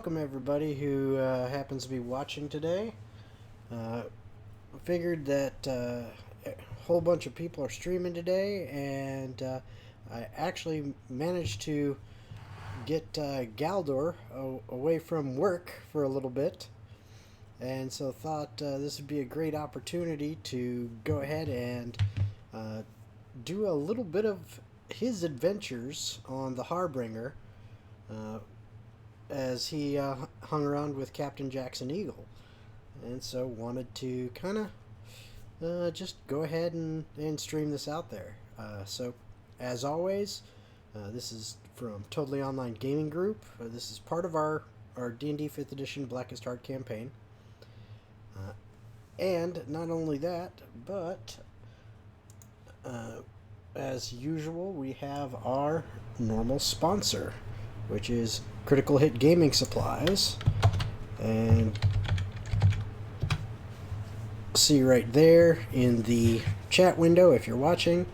welcome everybody who happens to be watching today. Figured that a whole bunch of people are streaming today, and I actually managed to get Galdur away from work for a little bit, and so thought this would be a great opportunity to go ahead and uh, do a little bit of his adventures on the Harbinger. Uh, as he hung around with Captain Jackson Eagle, and so wanted to kind of just go ahead and stream this out there. So, as always, this is from Totally Online Gaming Group. This is part of our D&D 5th Edition Blackest Heart campaign. And not only that, but as usual, we have our normal sponsor, which is Critical Hit Gaming Supplies. And see right there in the chat window, if you're watching,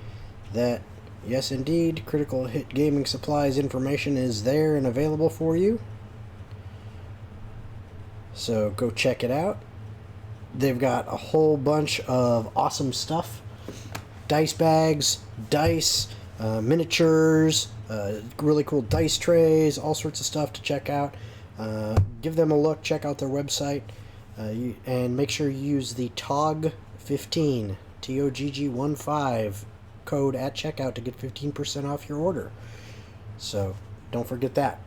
that yes indeed, Critical Hit Gaming Supplies information is there and available for you. So go check it out. They've got a whole bunch of awesome stuff. Dice bags, dice, miniatures, really cool dice trays, all sorts of stuff to check out. Give them a look, check out their website, and make sure you use the TOGG 15, TOGG 15 code at checkout to get 15% off your order. So don't forget that.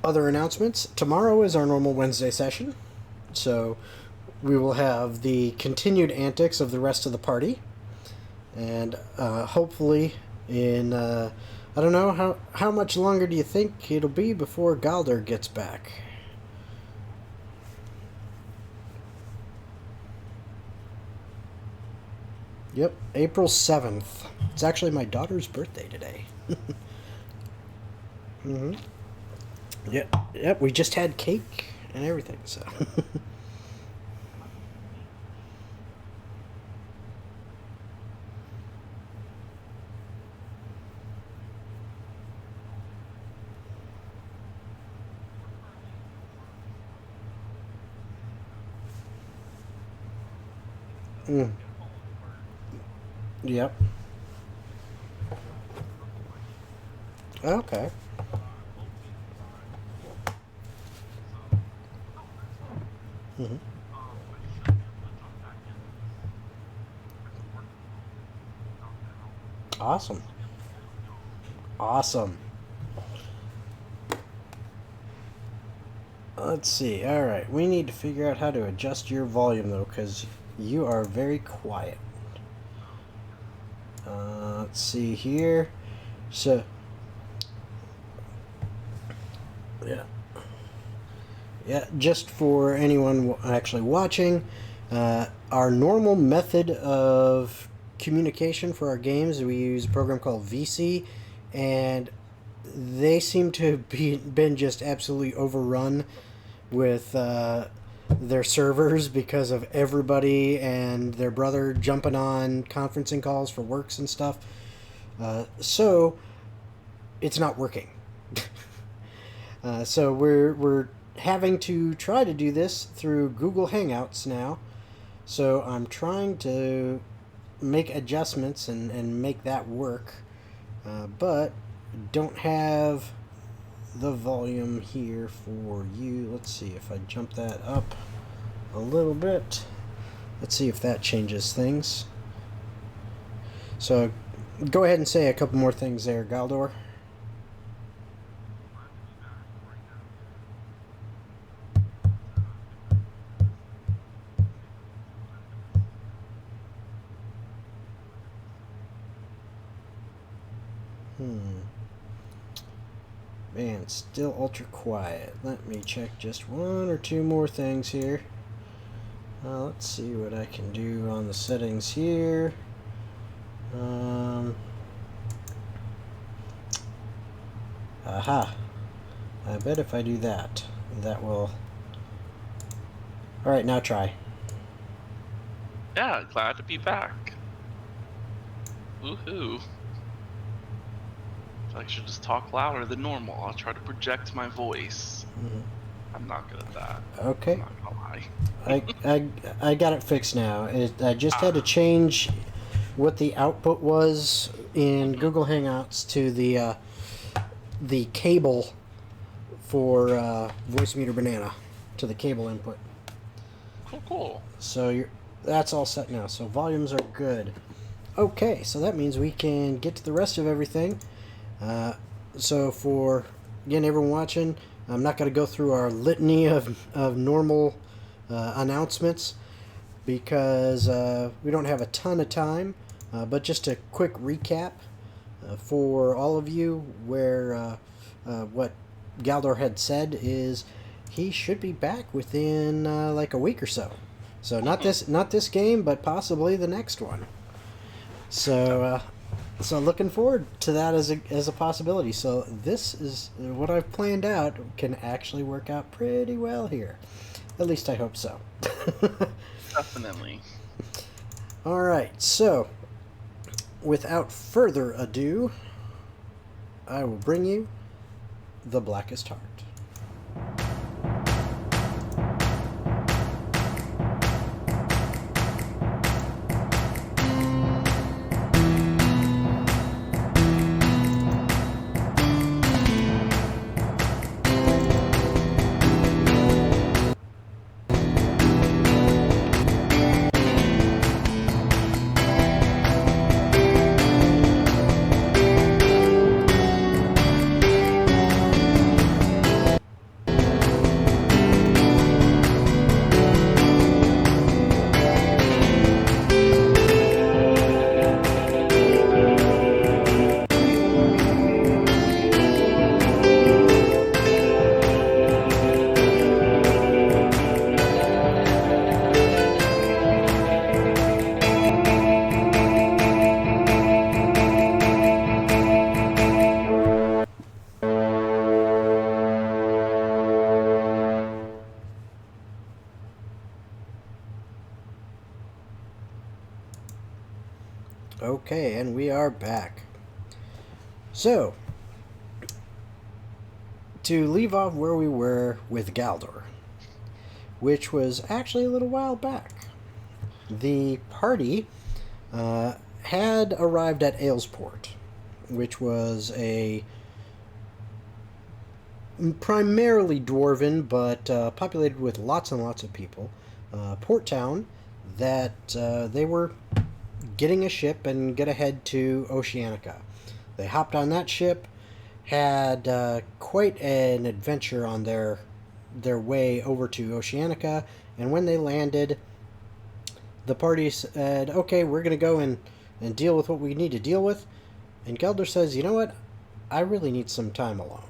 Other announcements. Tomorrow is our normal Wednesday session, so we will have the continued antics of the rest of the party. And hopefully in, I don't know, how much longer do you think it'll be before Galdur gets back? Yep, April 7th. It's actually my daughter's birthday today. Mm-hmm. Yep, we just had cake and everything, so... Mm. Yep. Okay. Mm-hmm. Awesome. Awesome. Let's see. All right, we need to figure out how to adjust your volume though, because you are very quiet. Let's see here. So, yeah. Yeah, just for anyone actually watching, our normal method of communication for our games, we use a program called VC, and they seem to been just absolutely overrun with their servers because of everybody and their brother jumping on conferencing calls for works and stuff. So it's not working. So we're having to try to do this through Google Hangouts now. So I'm trying to make adjustments and make that work, but don't have the volume here for you. Let's see if I jump that up a little bit. Let's see if that changes things. So go ahead and say a couple more things there, Galdur. Man, still ultra quiet. Let me check just one or two more things here. Let's see what I can do on the settings here. Aha. I bet if I do that, that will... Alright, now try. Yeah, glad to be back. Woohoo. I should just talk louder than normal. I'll try to project my voice. Mhm. I'm not good at that. I'm Okay. not gonna lie. I, I, I got it fixed now. I just had to Ah. change what the output was in Hmm. Google Hangouts to the cable for Voice Meter Banana, to the cable input. Cool, cool. So that's all set now. So volumes are good. Okay, so that means we can get to the rest of everything. Uh, so for again everyone watching, I'm not going to go through our litany of normal announcements because we don't have a ton of time. But just a quick recap for all of you, where what Galdur had said is he should be back within like a week or so. So Hmm. not this game, but possibly the next one. So so looking forward to that as a possibility. So this is what I've planned out can actually work out pretty well here. At least I hope so. Definitely. All right. So without further ado, I will bring you The Blackest Heart. Okay, and we are back. So, to leave off where we were with Galdur, which was actually a little while back, the party uh, had arrived at Ailsport, which was a primarily dwarven but populated with lots and lots of people port town that they were getting a ship and gonna head to Oceanica. They hopped on that ship, had quite an adventure on their way over to Oceanica, and when they landed, the party said, "Okay, we're gonna go and deal with what we need to deal with." And Gelder says, "You know what? I really need some time alone.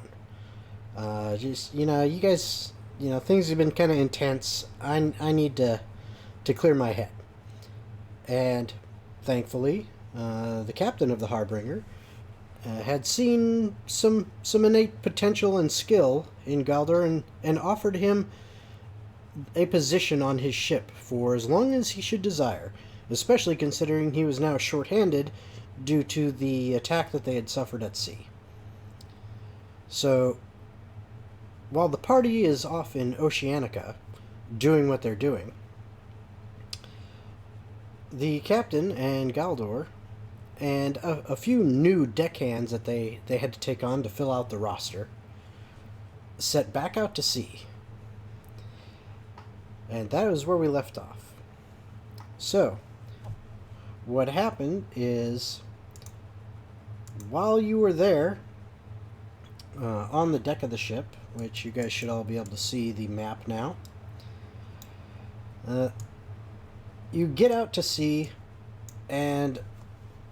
Just you guys, things have been kind of intense. I need to clear my head." And thankfully, the captain of the Harbinger had seen some innate potential and skill in Galdur and offered him a position on his ship for as long as he should desire, especially considering he was now short-handed due to the attack that they had suffered at sea. So, while the party is off in Oceanica doing what they're doing, the captain and Galdur and a few new deckhands that they had to take on to fill out the roster set back out to sea. And that is where we left off. So, what happened is while you were there on the deck of the ship, which you guys should all be able to see the map now, you get out to sea, and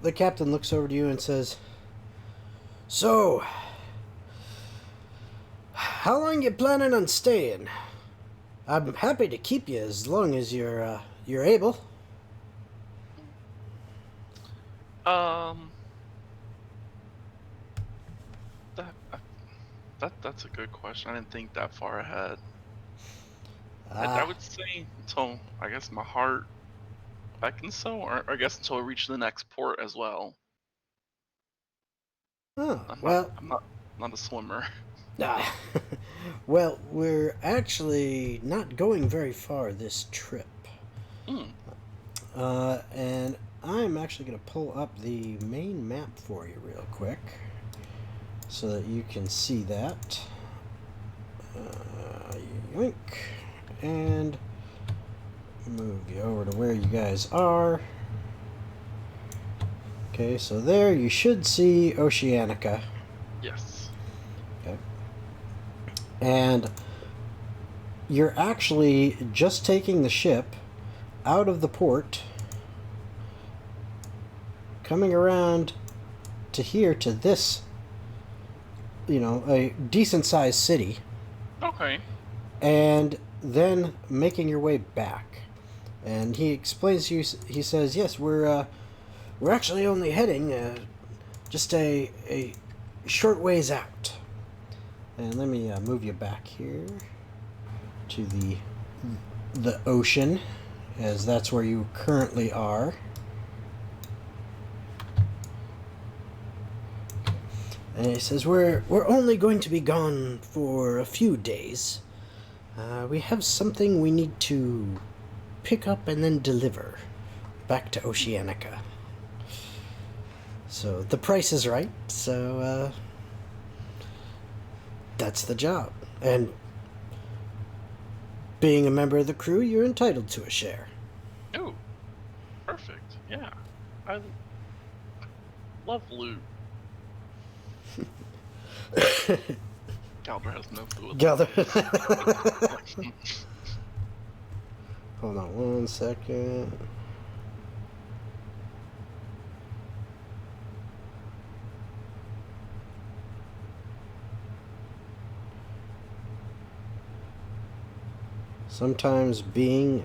the captain looks over to you and says, "So, how long you planning on staying? I'm happy to keep you as long as you're able." Um, that that's a good question. I didn't think that far ahead. I Ah, would say until I guess my heart beckons so, or I guess until I reach the next port as well. Oh, I'm not. well, I'm not. Not a swimmer. ah, well, we're actually not going very far this trip. Hmm. And I'm actually going to pull up the main map for you real quick so that you can see that. Uh, Yoink. And move you over to where you guys are. Okay, so there you should see Oceanica. Yes. Okay. And you're actually just taking the ship out of the port, coming around to here to this, a decent sized city, Okay. and then making your way back. And he explains to you, he says, yes, we're actually only heading just a short ways out. And let me move you back here to the ocean, as that's where you currently are. And he says, we're only going to be gone for a few days. We have something we need to pick up and then deliver back to Oceanica. So the price is right, so that's the job. And being a member of the crew, you're entitled to a share. Oh, perfect. Yeah. I love loot. Galdur has no clue what Gather. that is. Hold on 1 second. Sometimes being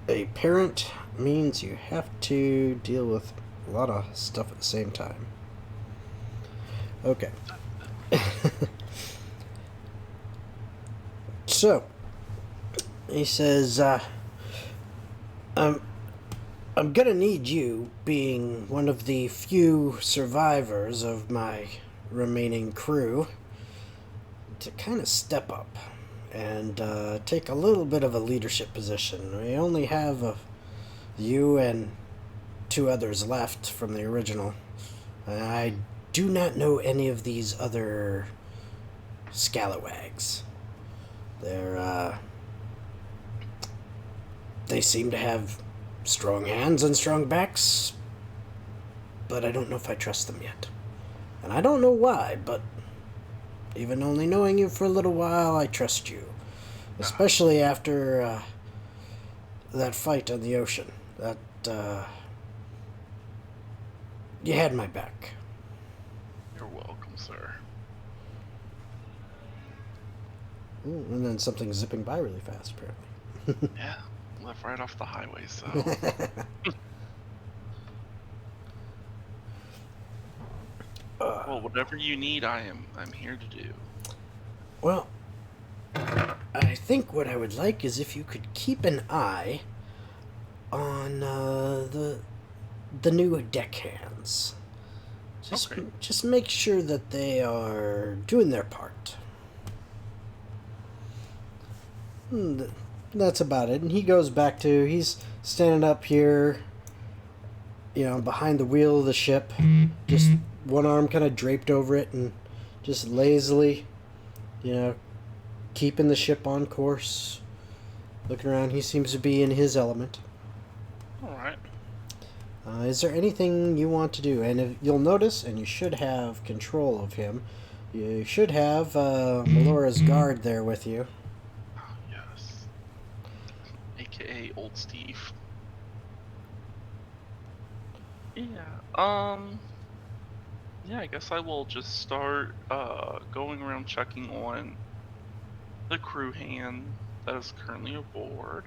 a parent means you have to deal with a lot of stuff at the same time. Okay. So, he says, I'm gonna need you, being one of the few survivors of my remaining crew, to kind of step up and take a little bit of a leadership position. We only have you and two others left from the original. I do not know any of these other scalawags. They seem to have strong hands and strong backs, but I don't know if I trust them yet. And I don't know why, but even only knowing you for a little while, I trust you. Especially after that fight on the ocean. You had my back. You're welcome, sir. Ooh, and then something zipping by really fast, apparently. Yeah. Left right off the highway, so. Well, whatever you need, I'm here to do. Well, I think what I would like is if you could keep an eye on the new deckhands. Okay. Just make sure that they are doing their part. That's about it. And he goes back to, he's standing up here, behind the wheel of the ship, just one arm kind of draped over it, and just lazily, keeping the ship on course. Looking around, he seems to be in his element. All right. Is there anything you want to do? And if you'll notice, and you should have control of him, you should have Melora's guard there with you. Oh, yes. AKA Old Steve. Yeah. Yeah, I guess I will just start going around checking on the crew hand that is currently aboard.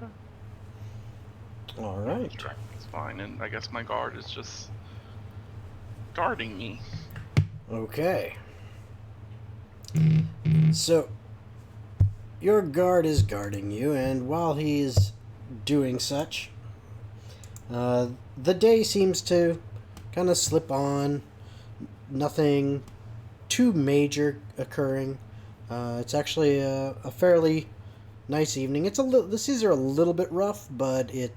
All right. It's fine, and I guess my guard is just guarding me. Okay. So, your guard is guarding you, and while he's doing such, the day seems to kind of slip on. nothing too major occurring. It's actually a fairly nice evening. It's a little. The seas are a little bit rough, but the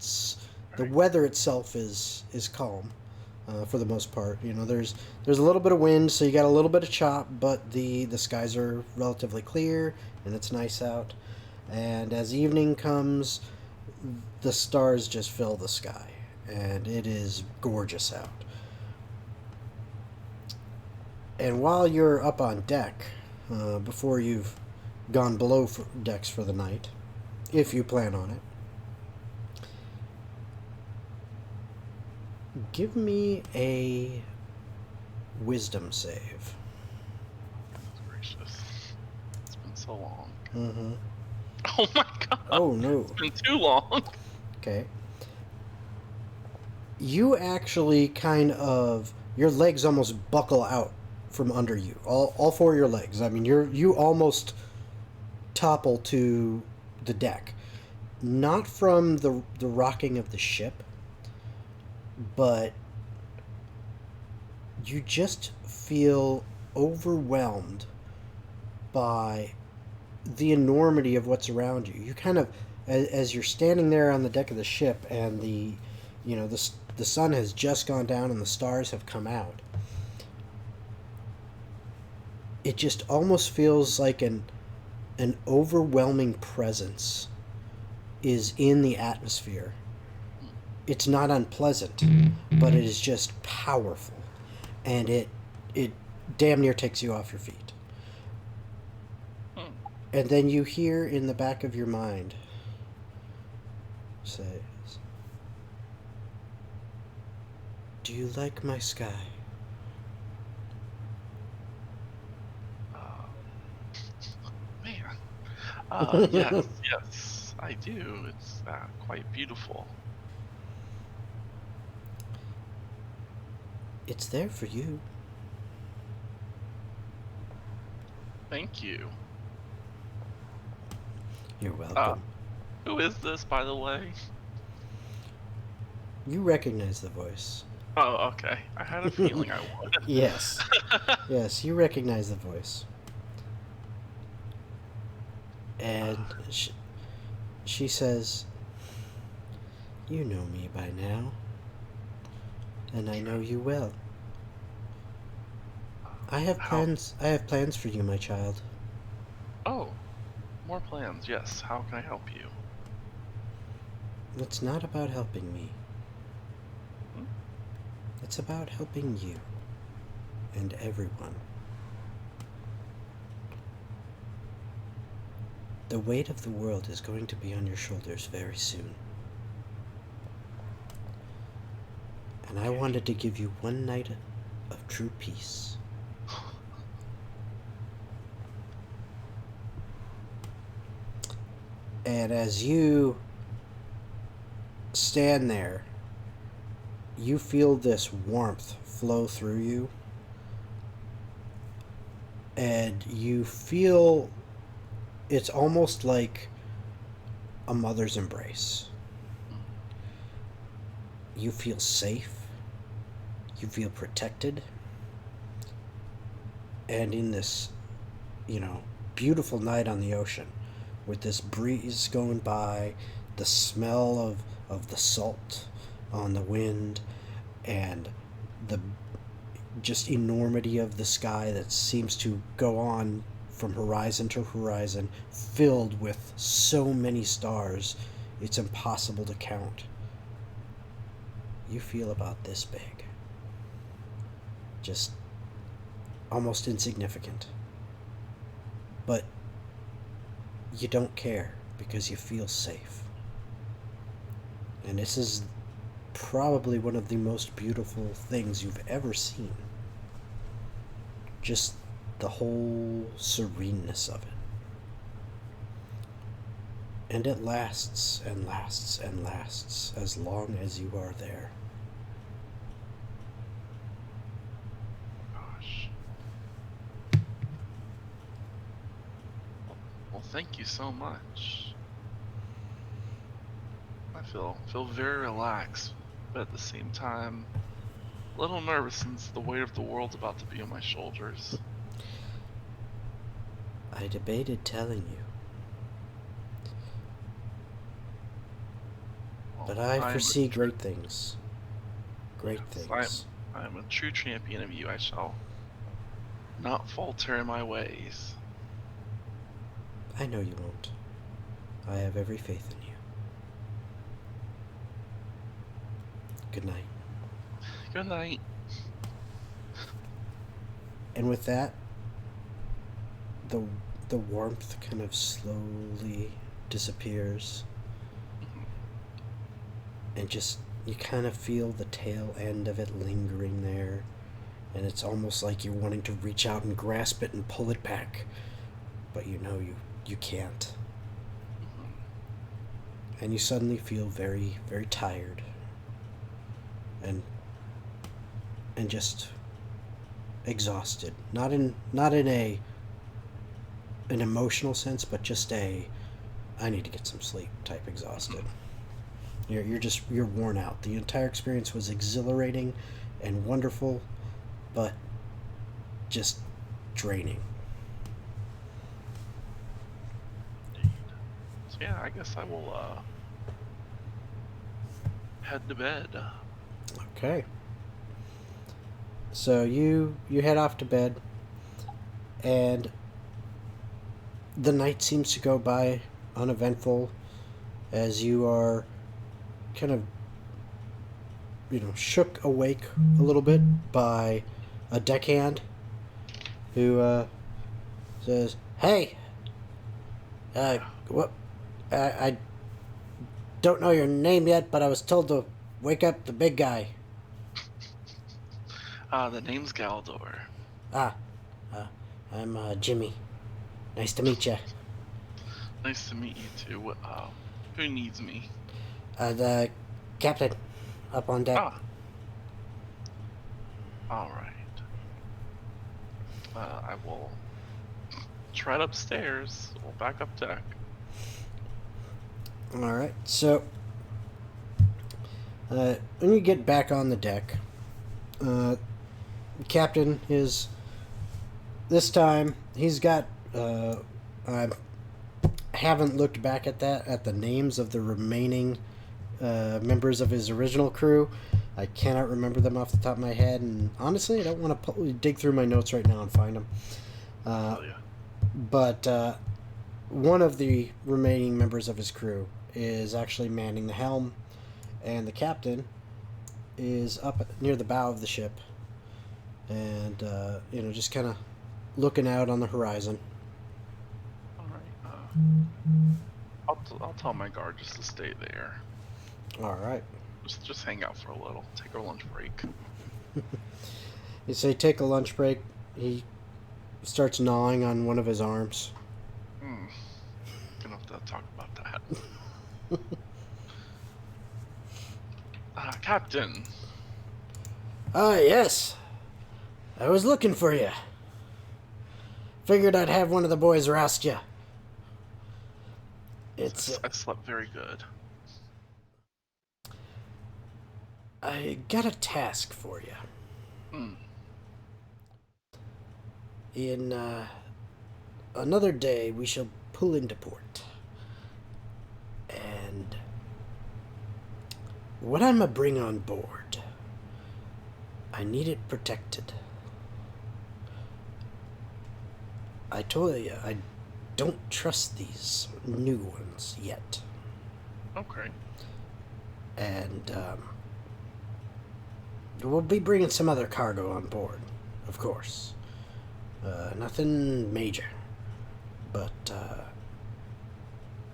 Right. weather itself is calm for the most part. You know, there's a little bit of wind, so you got a little bit of chop, but the skies are relatively clear and it's nice out. And as evening comes, the stars just fill the sky, and it is gorgeous out. And while you're up on deck, before you've gone below decks for the night, if you plan on it, give me a wisdom save. Goodness gracious. It's been so long. Mm-hmm. Oh my god. Oh no. It's been too long. Okay. You actually kind of your legs almost buckle out from under you. All four of your legs. I mean, you almost topple to the deck. Not from the rocking of the ship, but you just feel overwhelmed by the enormity of what's around you. You kind of, as you're standing there on the deck of the ship, and the sun has just gone down and the stars have come out. It just almost feels like an overwhelming presence is in the atmosphere. It's not unpleasant, but it is just powerful, and it damn near takes you off your feet. Hmm. And then you hear in the back of your mind says, "Do you like my sky?" Uh, Man. Yes, yes, I do. It's quite beautiful. It's there for you. Thank you. You're Uh, welcome. who is this, by the way? You recognize the voice. Oh, okay. I had a feeling I would. Yes. Yes, you recognize the voice. And she says, "You know me by now, and I know you well. How? I have plans for you, my child. Oh, more plans. Yes. How can I help you? It's not about helping me. Hmm? It's about helping you and everyone. The weight of the world is going to be on your shoulders very soon. And I Okay. wanted to give you one night of true peace." And as you stand there, you feel this warmth flow through you, and you feel it's almost like a mother's embrace. Hmm. You feel safe, you feel protected, and in this, you know, beautiful night on the ocean, with this breeze going by, the smell of the salt on the wind, and the just enormity of the sky that seems to go on from horizon to horizon, filled with so many stars, it's impossible to count. You feel about this big, just almost insignificant. But you don't care because you feel safe. And this is probably one of the most beautiful things you've ever seen. Just the whole sereneness of it. And it lasts and lasts and lasts as long as you are there. Gosh. Well, thank you so much. I feel very relaxed, but at the same time, A little nervous since the weight of the world's about to be on my shoulders. I debated telling you, but Well, I I am a foresee true, great things. Great yes, things. I am a true champion of you. I shall not falter in my ways. I know you won't. I have every faith in you. Good night. Good night. And with that, the the warmth kind of slowly disappears, Mhm. and just you kind of feel the tail end of it lingering there, and it's almost like you're wanting to reach out and grasp it and pull it back, but you know you can't. Mhm. And you suddenly feel very very tired and just exhausted. Not in a an emotional sense, but just a I need to get some sleep type exhausted. Mhm. You're worn out. The entire experience was exhilarating and wonderful, but just draining. Indeed. So yeah, I guess I will head to bed. Okay. So you head off to bed, and the night seems to go by uneventful as you are kind of shook awake a little bit by a deckhand who says, "Hey, what? I don't know your name yet, but I was told to wake up the big guy." The name's Galdur. Ah, uh, I'm Jimmy. Nice to meet you. Nice to meet you too. Who needs me? The captain up on deck. Ah, all right. I will tread upstairs. We'll back up deck. All right. So when you get back on the deck, the captain is this time he's got. I haven't looked back at the names of the remaining members of his original crew. I cannot remember them off the top of my head, and honestly, I don't want to dig through my notes right now and find them. I Uh, feel ya. but one of the remaining members of his crew is actually manning the helm, and the captain is up near the bow of the ship, and just kind of looking out on the horizon. All right. I'll tell my guard just to stay there. All right. Just hang out for a little. Take our lunch break. You say take a lunch break. He starts gnawing on one of his arms. Hmm. Gonna have to talk about that. Captain. Ah, yes. I was looking for you. Figured I'd have one of the boys roust you. It's. I slept very good. I got a task for you. Hmm. In another day, we shall pull into port. And what I'm a bring on board, I need it protected. I told you, I don't trust these new ones yet. Okay. And we'll be bringing some other cargo on board, of course. Nothing major. But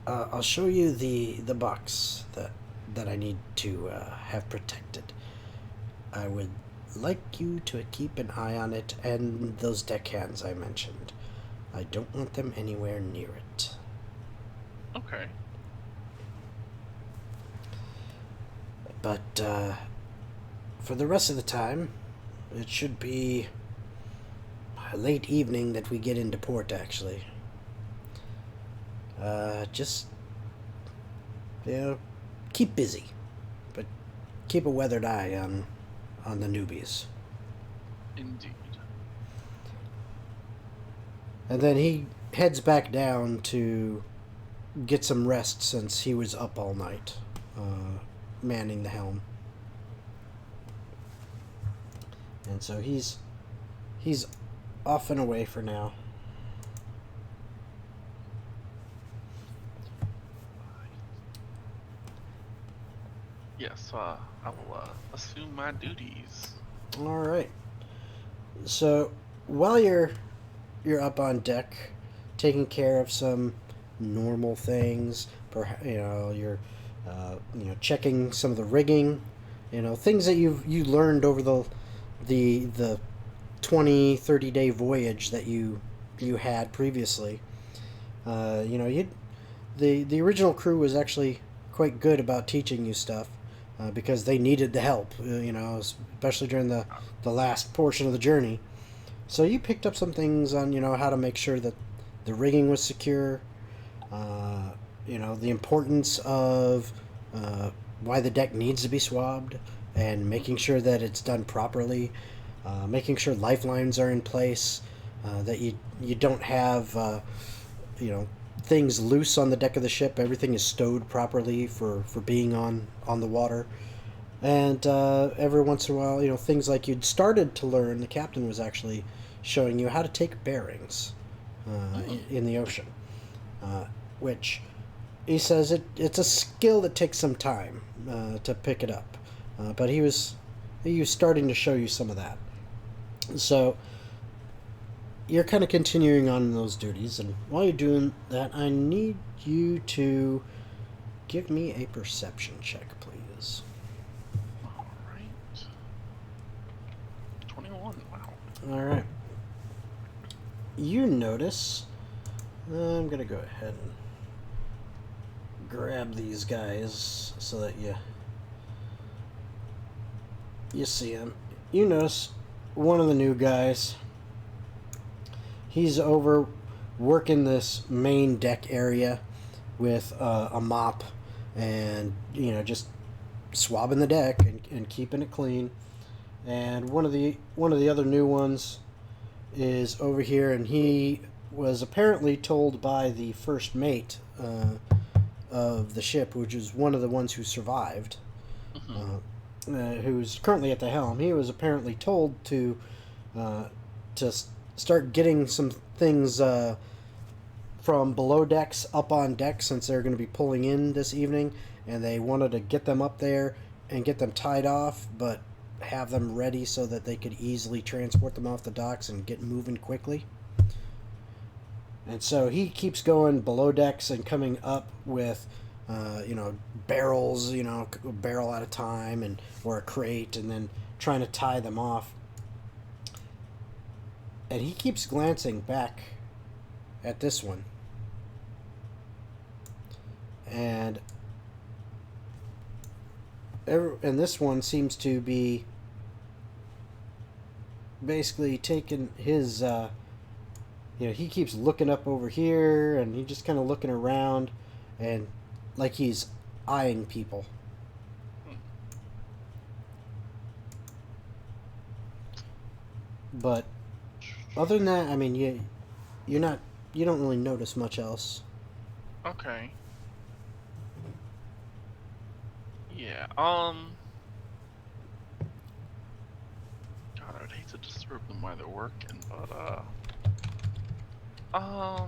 I'll show you the box that I need to have protected. I would like you to keep an eye on it and those deckhands I mentioned. I don't want them anywhere near it. Okay. But for the rest of the time, it should be a late evening that we get into port, actually. Just, keep busy. But keep a weathered eye on on the newbies. Indeed. And then he heads back down to get some rest since he was up all night, manning the helm. And so he's off and away for now. Yes, I will assume my duties. All right. So while you're up on deck, taking care of some normal things, perhaps you're checking some of the rigging, things that you learned over the 20-30 day voyage that you had previously. You the original crew was actually quite good about teaching you stuff, because they needed the help, especially during the last portion of the journey. So you picked up some things on how to make sure that the rigging was secure, the importance of why the deck needs to be swabbed, and making sure that it's done properly, making sure lifelines are in place, that you don't have things loose on the deck of the ship. Everything is stowed properly for being on the water. And every once in a while, things like you'd started to learn, the captain was actually showing you how to take bearings in the ocean, which he says it's a skill that takes some time to pick it up. But he was starting to show you some of that. So you're kind of continuing on those duties, and while you're doing that, I need you to give me a perception check, please. All right. 21. Wow. All right. You notice. I'm gonna go ahead and grab these guys so that you see them. You notice one of the new guys. He's over working this main deck area with a mop, and just swabbing the deck and keeping it clean. And one of the other new ones is over here, and he was apparently told by the first mate of the ship, which is one of the ones who survived, who's currently at the helm. He was apparently told to start getting some things from below decks up on deck, since they're going to be pulling in this evening, and they wanted to get them up there and get them tied off, but have them ready so that they could easily transport them off the docks and get moving quickly. And so he keeps going below decks and coming up with barrels, a barrel at a time, or a crate, and then trying to tie them off. And he keeps glancing back at this one. And this one seems to be basically taking his, he keeps looking up over here, and he just kind of looking around, and like he's eyeing people. But other than that, I mean, you don't really notice much else. Okay. Yeah. God, I would hate to disturb them while they're working, but Who do I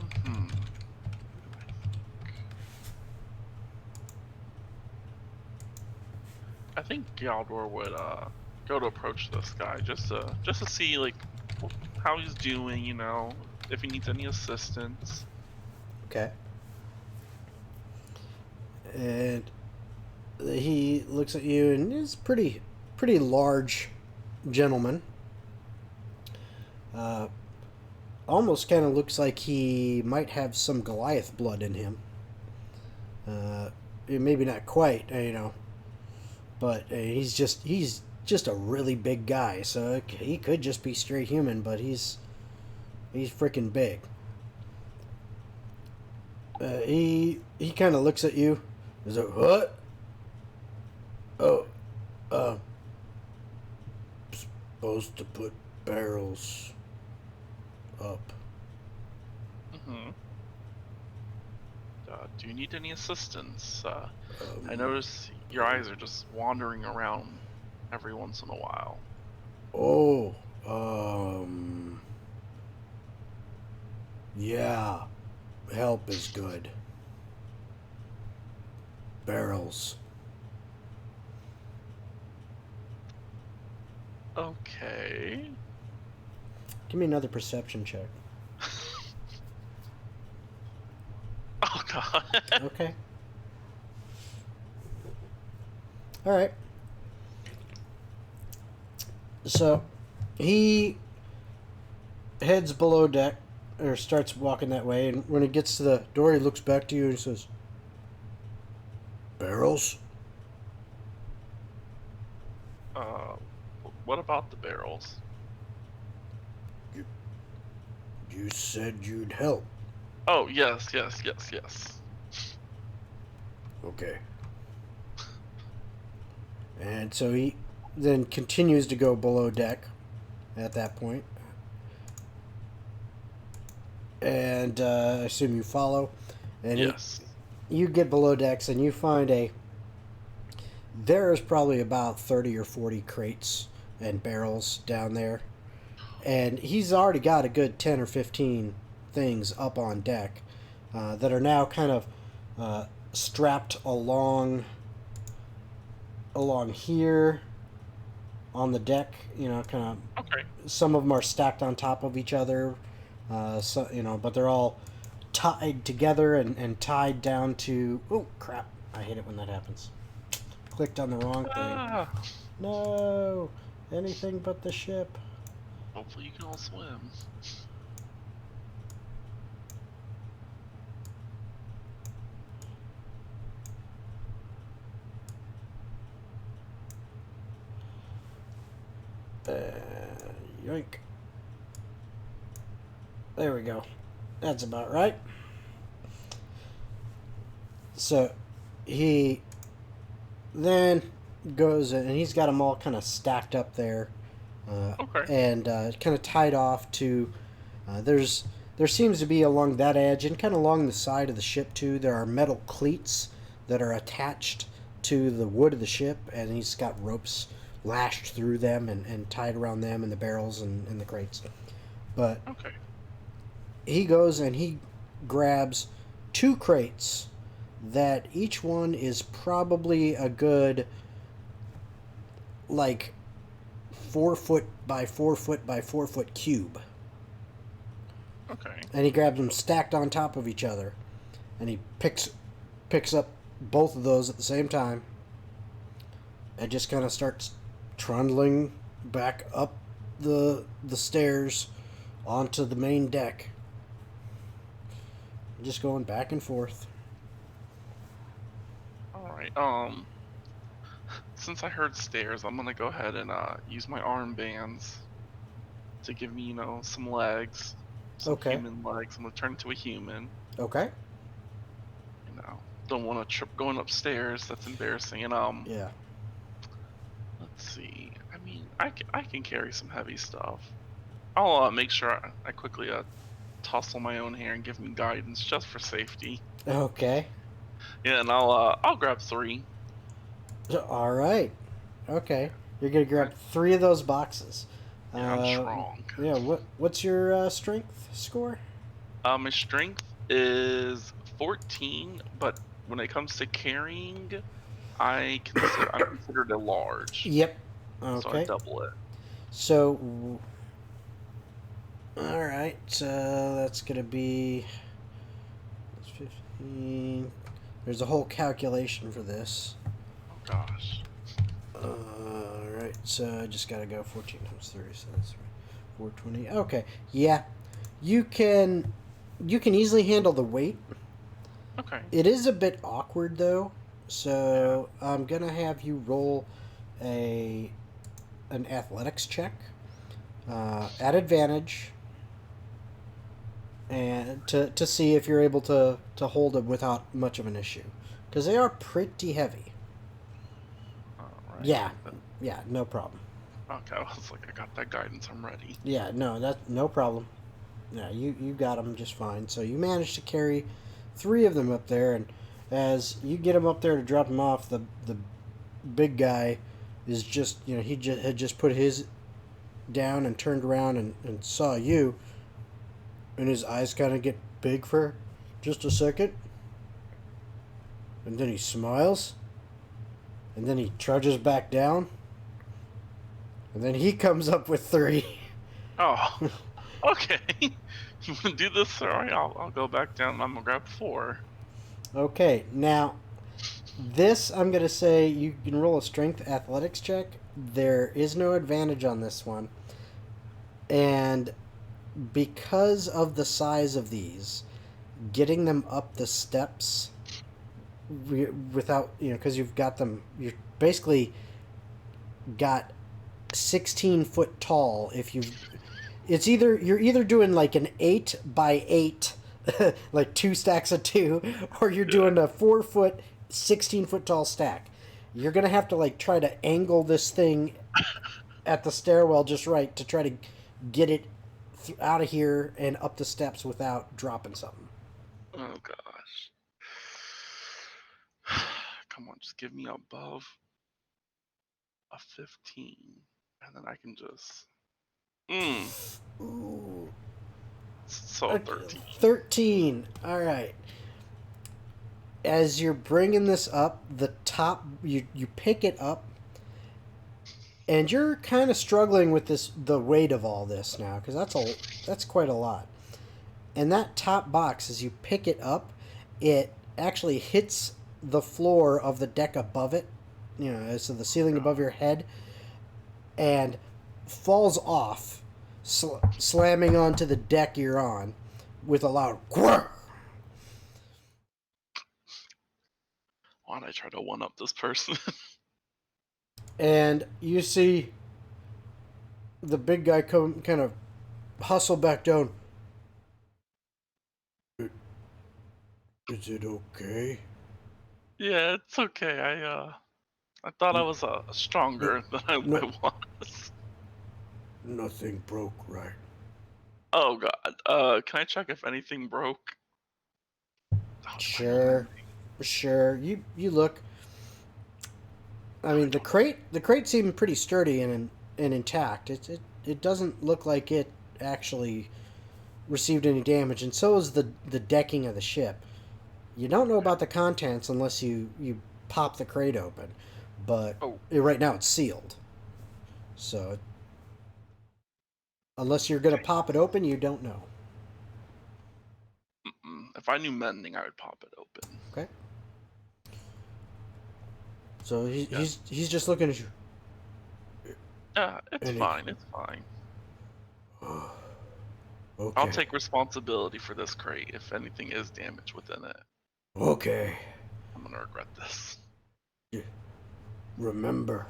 think? I think Galdur would go to approach this guy just to see like how he's doing, if he needs any assistance. Okay. And he looks at you, and is pretty large gentleman. Almost kind of looks like he might have some Goliath blood in him. Maybe not quite, but he's just a really big guy. So he could just be straight human, but he's freaking big. He kind of looks at you. He's like, what? Oh, supposed to put barrels up. Mm-hmm. Do you need any assistance? I Um, notice your eyes are just wandering around every once in a while. oh, um, yeah, help is good. Barrels. Okay. Give me another perception check. Oh god. Okay. All right. So he heads below deck, or starts walking that way, and when he gets to the door, he looks back to you and says, "Barrels? uh, what about the barrels? You, you said you'd help." Oh, yes, yes, yes, yes. Okay. And so he then continues to go below deck at that point. And I assume you follow. And Yes. you get below decks and you find there's probably about 30 or 40 crates and barrels down there. And he's already got a good 10 or 15 things up on deck that are now kind of strapped along here on the deck. You know, kind Okay. of some of them are stacked on top of each other. But they're all tied together and tied down to. Oh crap! I hate it when that happens. Clicked on the wrong thing. Ah, No, anything but the ship. hopefully you can all swim. Yoink. There we go. That's about right. So he then goes and he's got them all kind of stacked up there, Okay. and kind of tied off to. There seems to be along that edge and kind of along the side of the ship too. There are metal cleats that are attached to the wood of the ship, and he's got ropes lashed through them and tied around them and the barrels and the crates. But Okay. he goes and he grabs two crates that each one is probably a good like 4 foot by 4 foot by 4 foot cube, Okay. and he grabs them stacked on top of each other, and he picks up both of those at the same time and just kind of starts trundling back up the stairs onto the main deck, just going back and forth. All right. Since I heard stairs, I'm gonna go ahead and use my armbands to give me, some legs, some Okay. human legs. I'm gonna turn into a human. Okay. You know, don't want to trip going upstairs. That's embarrassing. And Yeah. let's see. I mean, I can carry some heavy stuff. I'll make sure I quickly tousle my own hair and give him guidance just for safety. Okay. Yeah, and I'll grab 3. All right. Okay. You're gonna grab 3 of those boxes. Yeah, I'm strong. Yeah. What's your strength score? My strength is 14, but when it comes to carrying, I'm considered a large, Yep. so I Okay. double it. So, all right. That's gonna be. That's 15. There's a whole calculation for this. Oh gosh. All right. So I just gotta go 14 times 30. So that's 420. Okay. Yeah. You can. You can easily handle the weight. Okay. It is a bit awkward though, so I'm gonna have you roll an athletics check at advantage, and to see if you're able to hold them without much of an issue, because they are pretty heavy. All right. Yeah, yeah, no problem. Okay, I was like, I got that guidance. I'm ready. Yeah, no, that's no problem. Yeah, you got them just fine. So you managed to carry three of them up there, and as you get them up there to drop them off, the big guy is just he just had just put his down and turned around and saw you, and his eyes kind of get big for just a second, and then he smiles, and then he trudges back down, and then he comes up with three. Oh, okay. You want to do this? All right, I'll go back down. I'm gonna grab 4. Okay, now this I'm gonna say you can roll a strength athletics check. There is no advantage on this one, and because of the size of these, getting them up the steps without because you've got them, you're basically got 16 foot tall. If you, it's either you're either doing like an 8 by 8, like 2 stacks of 2, or you're doing a 4 foot, 16 foot tall stack. You're gonna have to like try to angle this thing at the stairwell just right to try to get it out of here and up the steps without dropping something. Oh gosh. Come on, just give me above a 15, and then I can just. Ooh. So 13. 13. All right. As you're bringing this up, the top, you pick it up, and you're kind of struggling with the weight of all this now, because that's quite a lot. And that top box, as you pick it up, it actually hits the floor of the deck above it, so the ceiling above your head, and falls off, slamming onto the deck you're on with a loud quirk. Why'd I try to one up this person? And you see the big guy come kind of hustle back down. Is it okay? Yeah, it's okay. I thought I was stronger than I No, was. nothing broke, right? Oh god. Can I check if anything broke? Oh, Sure, sure. You look. I mean, the crate seemed pretty sturdy and intact. It doesn't look like it actually received any damage, and so is the decking of the ship. You don't know about the contents unless you pop the crate open, but Oh, right now it's sealed. So unless you're gonna okay. pop it open, you don't know. If I knew mending, I would pop it open. Okay. So Yeah. he's just looking at you. Yeah, it's And fine. It's fine. Okay. I'll take responsibility for this crate if anything is damaged within it. Okay. I'm gonna regret this. Remember,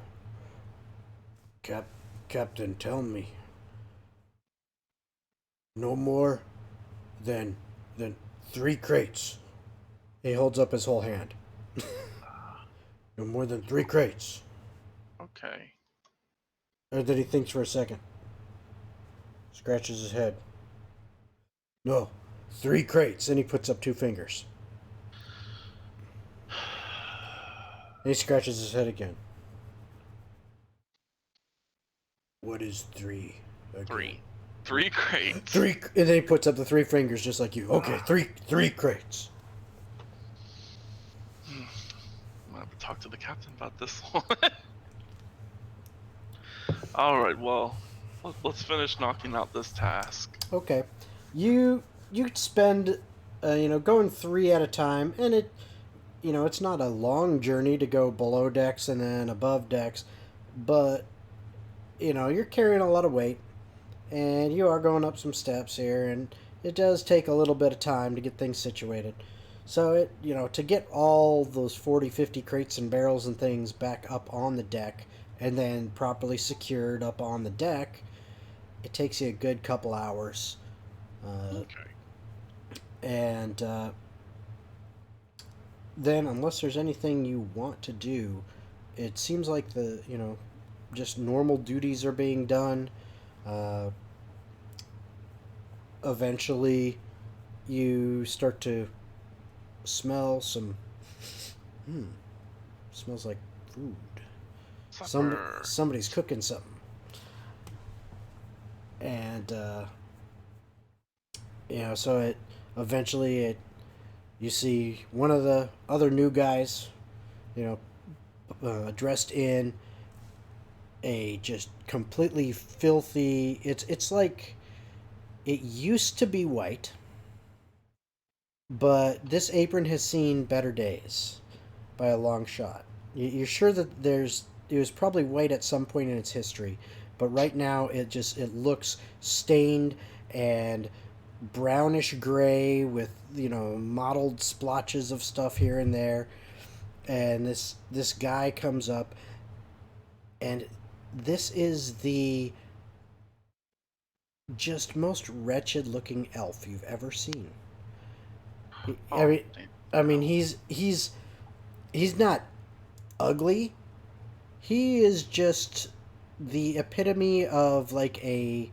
Captain, tell me. No more than 3 crates. He holds up his whole hand. No more than 3 crates. Okay. And then he thinks for a second. Scratches his head. No, 3 crates. And he puts up 2 fingers. And he scratches his head again. What is 3 again? 3 crates. 3, and then he puts up the 3 fingers just like you. Okay, 3 crates. I'm gonna have to talk to the captain about this one. Alright, well, let's finish knocking out this task. Okay, you spend, going 3 at a time, and it's not a long journey to go below decks and then above decks, but you're carrying a lot of weight, and you are going up some steps here, and it does take a little bit of time to get things situated. So to get all those 40, 50 crates and barrels and things back up on the deck and then properly secured up on the deck, it takes you a good couple hours. Okay. And then, unless there's anything you want to do, it seems like just normal duties are being done. Uh, Eventually, you start to smell some. Hmm, smells like food. Supper. Somebody's cooking something, and so it eventually it you see one of the other new guys, you dressed in a just completely filthy. It's like it used to be white, but this apron has seen better days by a long shot. You're sure that it was probably white at some point in its history, but right now it looks stained and brownish gray with mottled splotches of stuff here and there. And this guy comes up, and this is the just most wretched looking elf you've ever seen. I Oh, mean, I mean he's not ugly. He is just the epitome of like a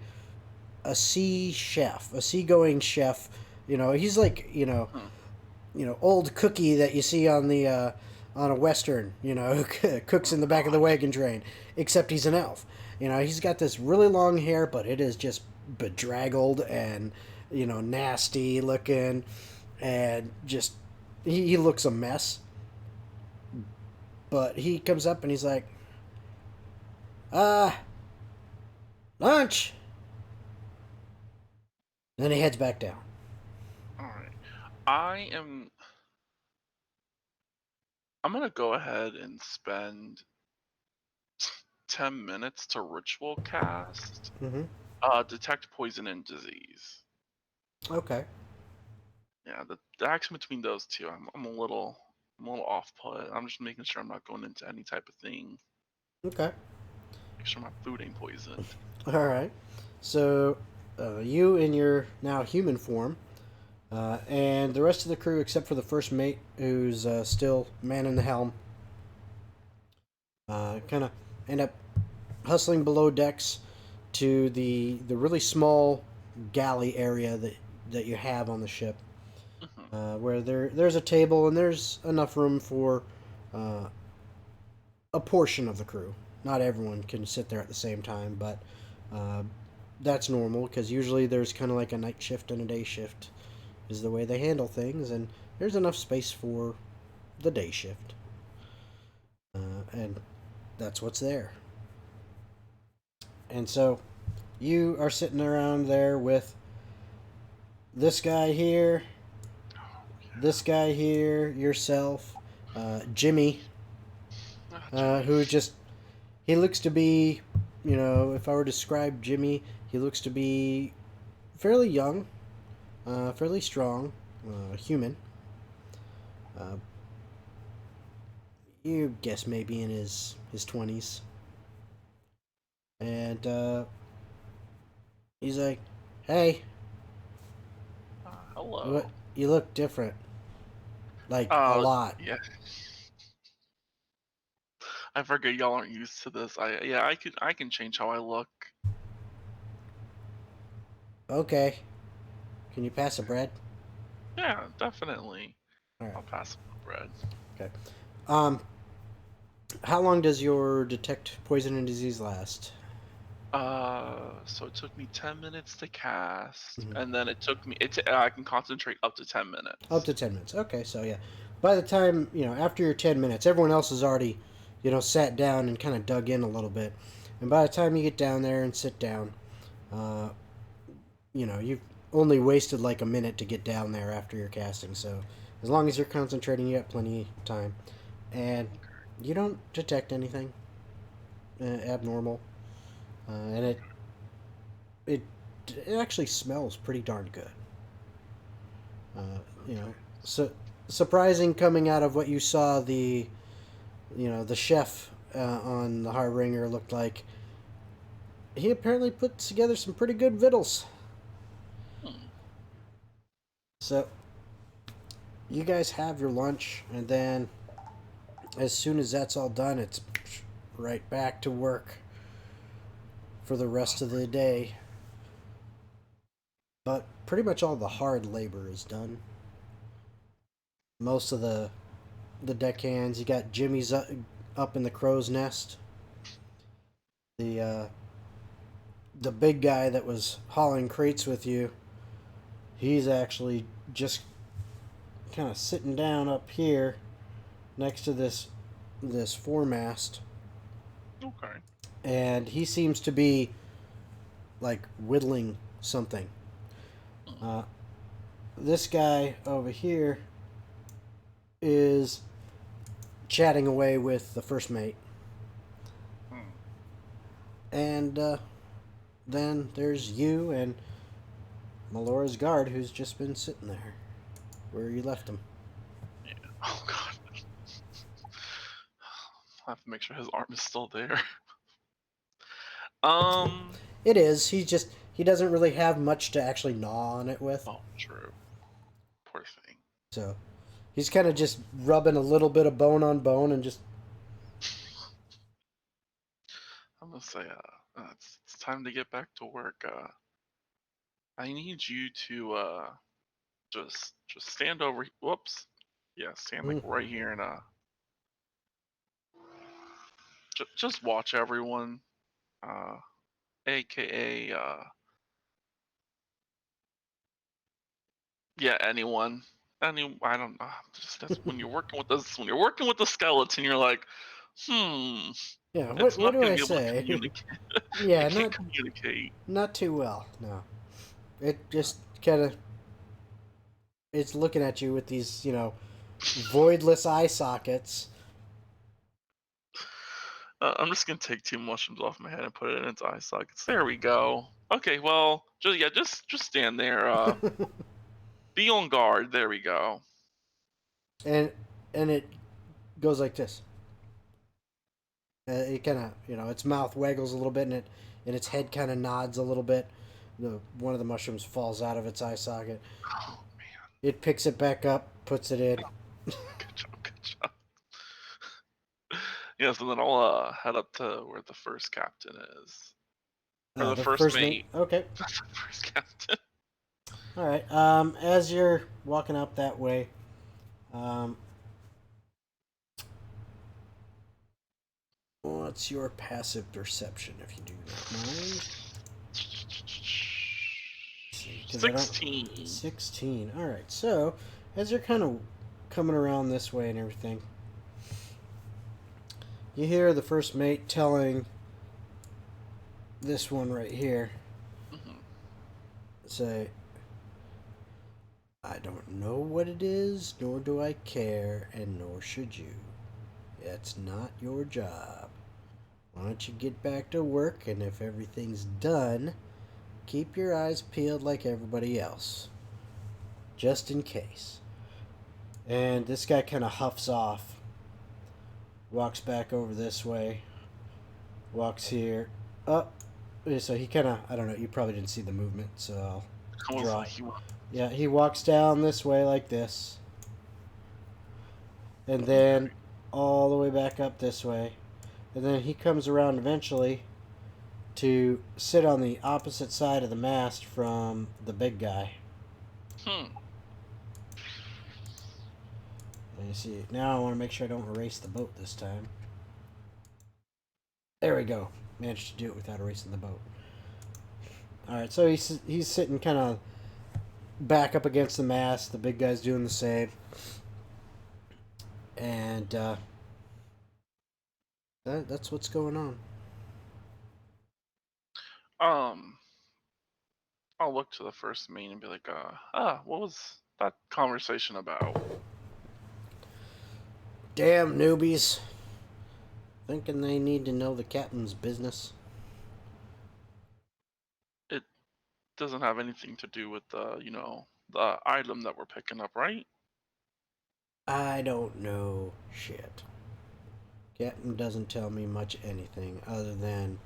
sea chef, a seagoing chef. He's like hmm. old cookie that you see on the on a western. Who cooks Oh in the back of the gosh. wagon train. Except he's an elf. He's got this really long hair, but it is just bedraggled and nasty looking, and just he looks a mess. But he comes up and he's like, "Ah, lunch." And then he heads back down. All right. I am. I'm gonna go ahead and spend 10 minutes to ritual cast. Mm-hmm. Detect poison and disease. Okay. Yeah, the action between those two, I'm a little off put. I'm just making sure I'm not going into any type of thing. Okay. Make sure my food ain't poisoned. All right. So, you in your now human form, and the rest of the crew, except for the first mate, who's still manning the helm, kind of end up hustling below decks to the really small galley area that you have on the ship, Hmm. where there's a table and there's enough room for uh, a portion of the crew. Not everyone can sit there at the same time, but uh, that's normal because usually there's kind of like a night shift and a day shift is the way they handle things, and there's enough space for the day shift, and that's what's there. And so you are sitting around there with this guy here, this guy here, yourself, Jimmy, Ah, Jimmy. who just he looks to be, if I were to describe Jimmy, he looks to be fairly young, fairly strong, human. Uh, you guess maybe in his 20s, and he's like, "Hey, what? Hello. You look different, like a lot." Yeah. I forget y'all aren't used to this. I can change how I look. Okay, can you pass the bread? Yeah, definitely. All right. I'll pass him the bread. Okay. Um, how long does your detect poison and disease last? So it took me 10 minutes to cast, Mhm. and then I can concentrate up to 10 Up minutes. to 10 minutes. Okay, so yeah, by the time after your 10 minutes, everyone else has already sat down and kind of dug in a little bit, and by the time you get down there and sit down, uh, you've only wasted like a minute to get down there after your casting. So as long as you're concentrating, you have plenty of time, and you don't detect anything abnormal, and it it actually smells pretty darn good. Uh, you know, Okay. so surprising coming out of what you saw the chef on the Harbinger looked like. He apparently put together some pretty good victuals. Hmm. So you guys have your lunch, and then as soon as that's all done, it's right back to work. for the rest of the day. But pretty much all the hard labor is done. Most of the deckhands. You got Jimmy's up in the crow's nest. The the big guy that was hauling crates with you, he's actually just kind of sitting down up here next to this foremast, Okay. and he seems to be like whittling something. Mm. Uh, this guy over here is chatting away with the first mate, Mm. and then there's you and Melora's guard, who's just been sitting there where you left him. Yeah. Oh god. I have to make sure his arm is still there. Um. It is. He doesn't really have much to actually gnaw on it with. Oh, true. Poor thing. So he's kind of just rubbing a little bit of bone on bone and just. I'm gonna say, it's time to get back to work. I need you to just stand over. Whoops. Yeah, stand like Mm, right here and just watch everyone. Uh, AKA yeah, anyone. I don't know. Just that's when you're working with this. When you're working with the skeleton, you're like, hmm, yeah. it's What not do gonna I be able to say? communicate. Yeah, It can't not communicate. not too well. No, it just kind of it's looking at you with these voidless eye sockets. I'm just gonna take two mushrooms off my head and put it in its eye sockets. There we go. Okay, well, just stand there. Be on guard. There we go. and and it goes like this. It kind of its mouth waggles a little bit and its head kind of nods a little bit. One of the mushrooms falls out of its eye socket. Oh man, It picks it back up, puts it in. good job, good job. Yes, and then I'll head up to where the first captain is, or the The first first mate. mate. Okay. Not the first captain. All right. As you're walking up that way, um, what's your passive perception, if you do not mind? Because I don't. 16. 16. All right. So, as you're kind of coming around this way and everything, you hear the first mate telling this one right here, Mm-hmm. say, I don't know what it is, nor do I care, and nor should you. It's not your job. Why don't you get back to work, and if everything's done, keep your eyes peeled like everybody else. Just in case. And this guy kind of huffs off, walks back over this way, walks here. Up. So he kind of, I don't know, you probably didn't see the movement, so I'll I was draw. like, you. Yeah, he walks down this way like this, and then Okay. all the way back up this way. And then he comes around eventually to sit on the opposite side of the mast from the big guy. Hmm. Let me see. Now I want to make sure I don't erase the boat this time. There we go. Managed to do it without erasing the boat. Alright, so he's sitting kind of back up against the mast. The big guy's doing the same. And that's what's going on. Um, I'll look to the first mate and be like, what was that conversation about? Damn newbies. Thinking they need to know the captain's business. It doesn't have anything to do with the item that we're picking up, right? I don't know shit. Captain doesn't tell me much anything other than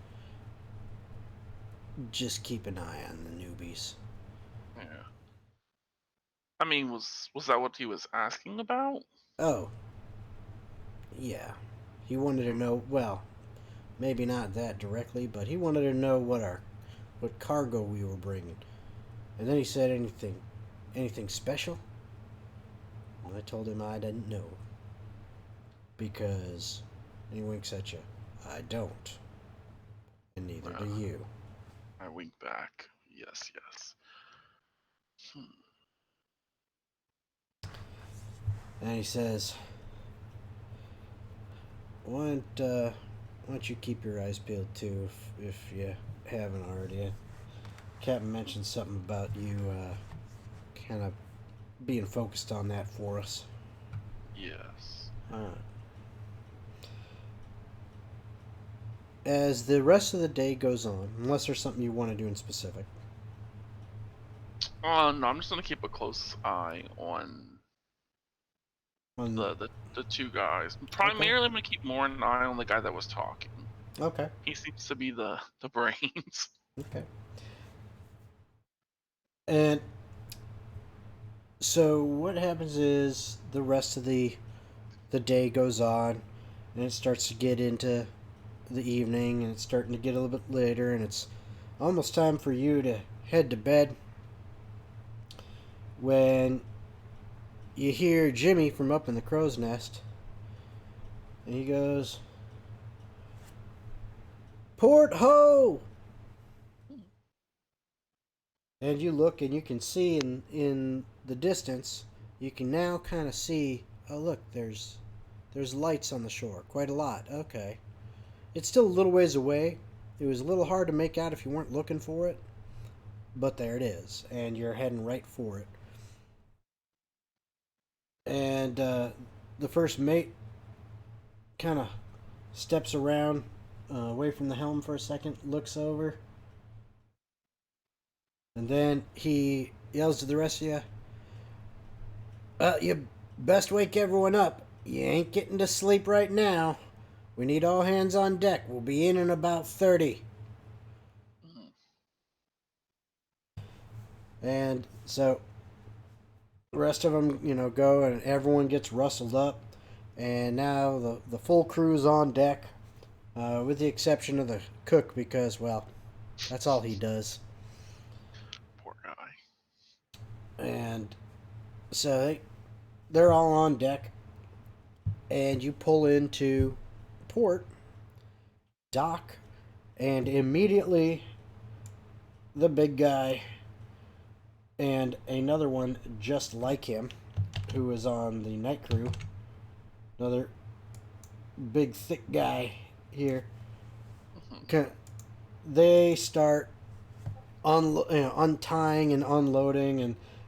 just keep an eye on the newbies. Yeah. I mean, was that what he was asking about? Oh, yeah. He wanted to know, well, Maybe not that directly, but he wanted to know what cargo we were bringing. And then he said, anything special? And I told him I didn't know. Because, and he winks at you, I don't. And neither do you. I wink back. Yes, yes. And he says, why don't you keep your eyes peeled too, if you haven't already? Captain mentioned something about you kind of being focused on that for us. Yes. As the rest of the day goes on, unless there's something you want to do in specific. No, I'm just gonna keep a close eye on the two guys. Primarily, I'm gonna keep more an eye on the guy that was talking. Okay. He seems to be the brains. Okay. And so what happens is the rest of the day goes on, and it starts to get into the evening, and it's starting to get a little bit later, and it's almost time for you to head to bed when you hear Jimmy from up in the crow's nest, and he goes, "Port ho!" And you look, and you can see in the distance, you can now kind of see, oh look, there's lights on the shore, quite a lot. Okay. It's still a little ways away. It was a little hard to make out if you weren't looking for it, but there it is, and you're heading right for it. And the first mate kind of steps around away from the helm for a second, looks over, and then he yells to the rest of you, you best wake everyone up. You ain't getting to sleep right now. We need all hands on deck. We'll be in about 30. And so the rest of them, go, and everyone gets rustled up. And now the full crew's on deck, with the exception of the cook, because, well, that's all he does. Poor guy. And so they're all on deck, and you pull into port, dock, and immediately the big guy and another one just like him, who is on the night crew, another big thick guy here, they start untying and unloading,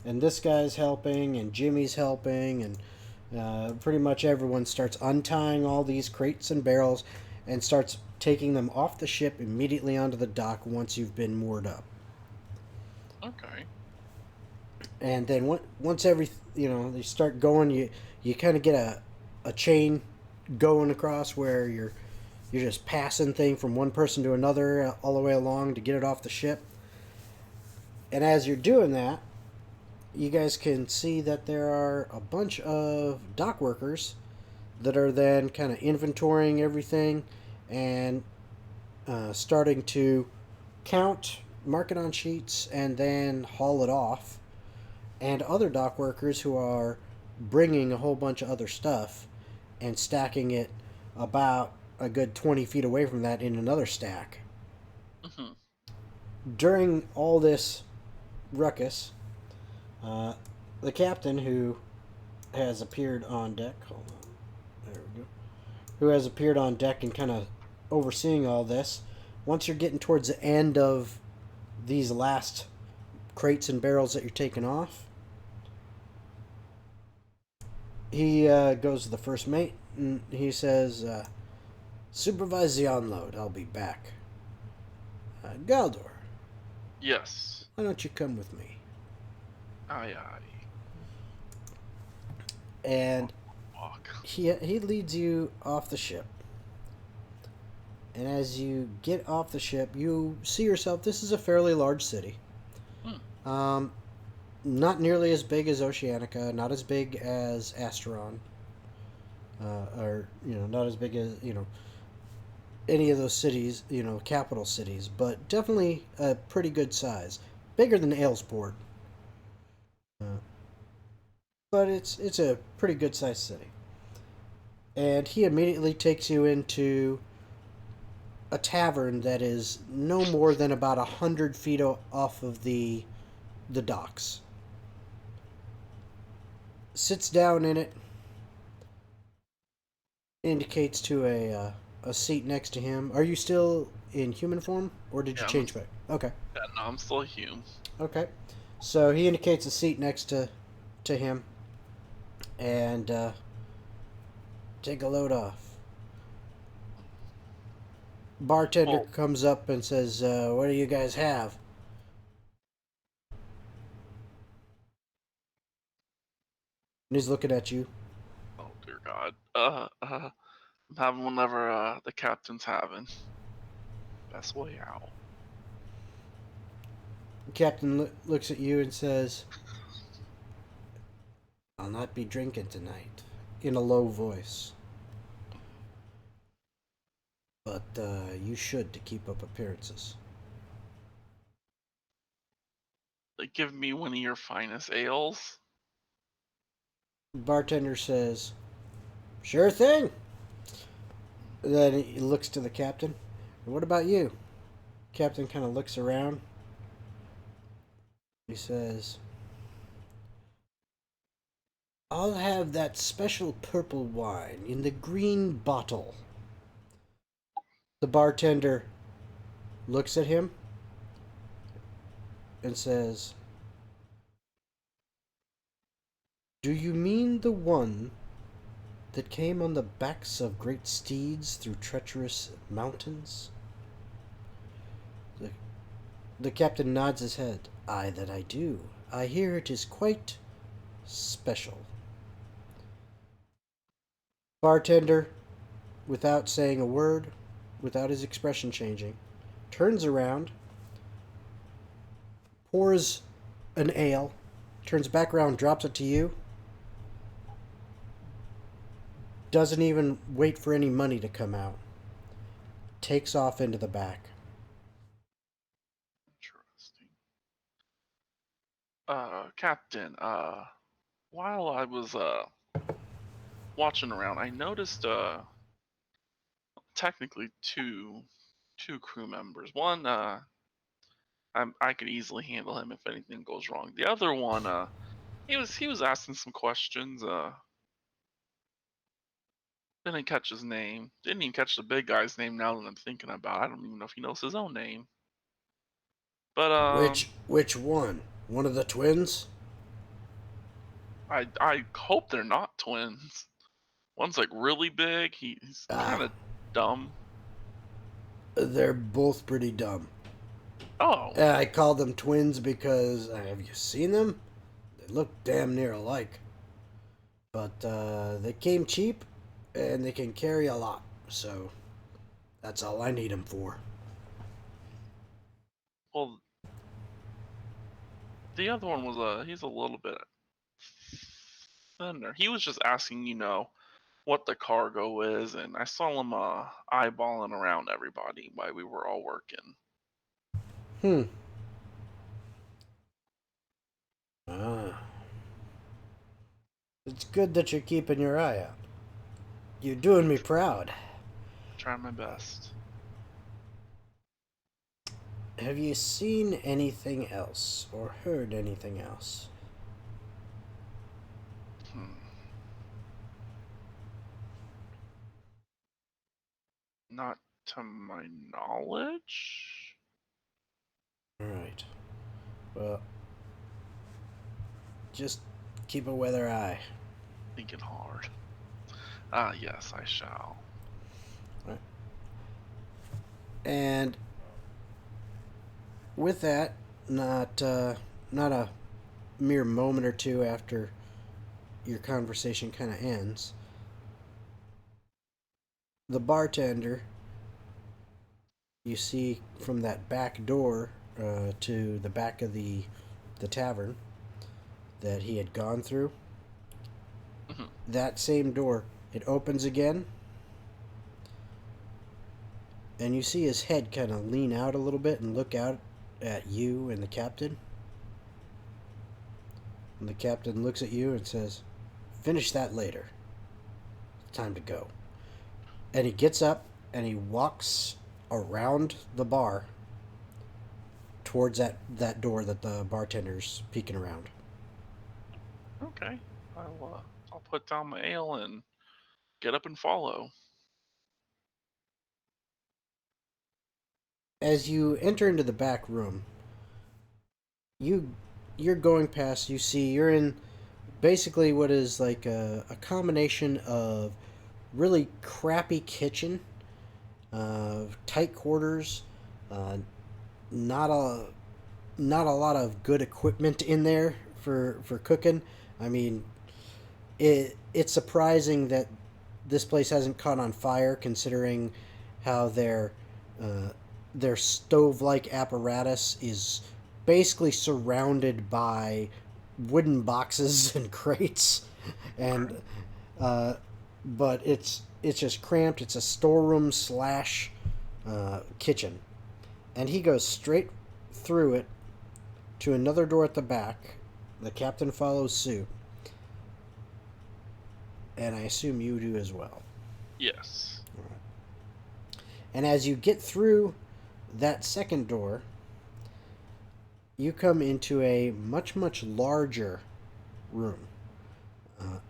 and this guy's helping, and Jimmy's helping, and pretty much everyone starts untying all these crates and barrels and starts taking them off the ship immediately onto the dock once you've been moored up. Okay. And then once they start going, you kind of get a chain going across where you're just passing thing from one person to another all the way along to get it off the ship. And as you're doing that, you guys can see that there are a bunch of dock workers that are then kind of inventorying everything and starting to count, mark it on sheets, and then haul it off. And other dock workers who are bringing a whole bunch of other stuff and stacking it about a good 20 feet away from that in another stack. Mm-hmm. During all this ruckus, the captain, who has appeared on deck, who has appeared on deck and kind of overseeing all this, once you're getting towards the end of these last crates and barrels that you're taking off, he goes to the first mate and he says, "Supervise the unload. I'll be back." Galdur, Yes. why don't you come with me? Aye, aye. And Walk. he leads you off the ship. And as you get off the ship, you see yourself. This is a fairly large city. Not nearly as big as Oceanica, not as big as Asteron, or not as big as any of those cities, capital cities, but definitely a pretty good size. Bigger than Aylesport, uh, but it's a pretty good sized city. And he immediately takes you into a tavern that is no more than about 100 feet off of the docks. Sits down in it, indicates to a seat next to him. Are you still in human form, or did you Yeah, change back? Okay, yeah, no, I'm still a human. okay. So he indicates a seat next to him, and take a load off. Bartender Well, comes up and says, "What do you guys have?" And he's looking at you. oh dear God. I'm having whatever the captain's having. Best way out. The captain looks at you and says, "I'll not be drinking tonight," in a low voice. But you should to keep up appearances. Like, give me one of your finest ales. Bartender says, "Sure thing." Then he looks to the captain. "What about you?" Captain kind of looks around. He says, "I'll have that special purple wine in the green bottle." The bartender looks at him and says, "Do you mean the one that came on the backs of great steeds through treacherous mountains?" The, the captain nods his head. "Aye, that I do. I hear it is quite special." Bartender, without saying a word, without his expression changing, turns around, pours an ale, turns back around, drops it to you, doesn't even wait for any money to come out, takes off into the back. Interesting. Captain, while I was watching around, I noticed technically two crew members. One I could easily handle him if anything goes wrong. The other one he was asking some questions. Didn't catch his name. Didn't even catch the big guy's name. Now that I'm thinking about it, I don't even know if he knows his own name. But Which one? One of the twins? I hope they're not twins. One's like really big. He's kind Ah, of dumb. they're both pretty dumb. Oh, I call them twins because have you seen them? They look damn near alike. But they came cheap and they can carry a lot. So that's all I need them for. well, the other one was he's a little bit thinner. He was just asking, what the cargo is, and I saw him eyeballing around everybody while we were all working. Hmm. Ah. It's good that you're keeping your eye out. You're doing me proud. Trying my best. Have you seen anything else or heard anything else? Hmm. Not to my knowledge. Alright. Well, just keep a weather eye. Thinking hard. Ah, yes, I shall. Right. And with that, not a mere moment or two after your conversation kind of ends, the bartender you see from that back door to the back of the tavern that he had gone through. Mhm. That same door, it opens again, and you see his head kind of lean out a little bit and look out at you and the captain. And the captain looks at you and says, "Finish that later. Time to go." And he gets up and he walks around the bar towards that door that the bartender's peeking around. Okay. I'll put down my ale and get up and follow. As you enter into the back room, you you're going past. You see you're in basically what is like a combination of really crappy kitchen, tight quarters, uh, not a not a lot of good equipment in there for cooking. I mean, it's surprising that this place hasn't caught on fire, considering how uh, their stove like apparatus is basically surrounded by wooden boxes and crates, and Okay. but it's just cramped. It's a storeroom slash kitchen, and he goes straight through it to another door at the back. The captain follows suit, and I assume you do as well. Yes. And as you get through that second door, you come into a much larger room. Uh,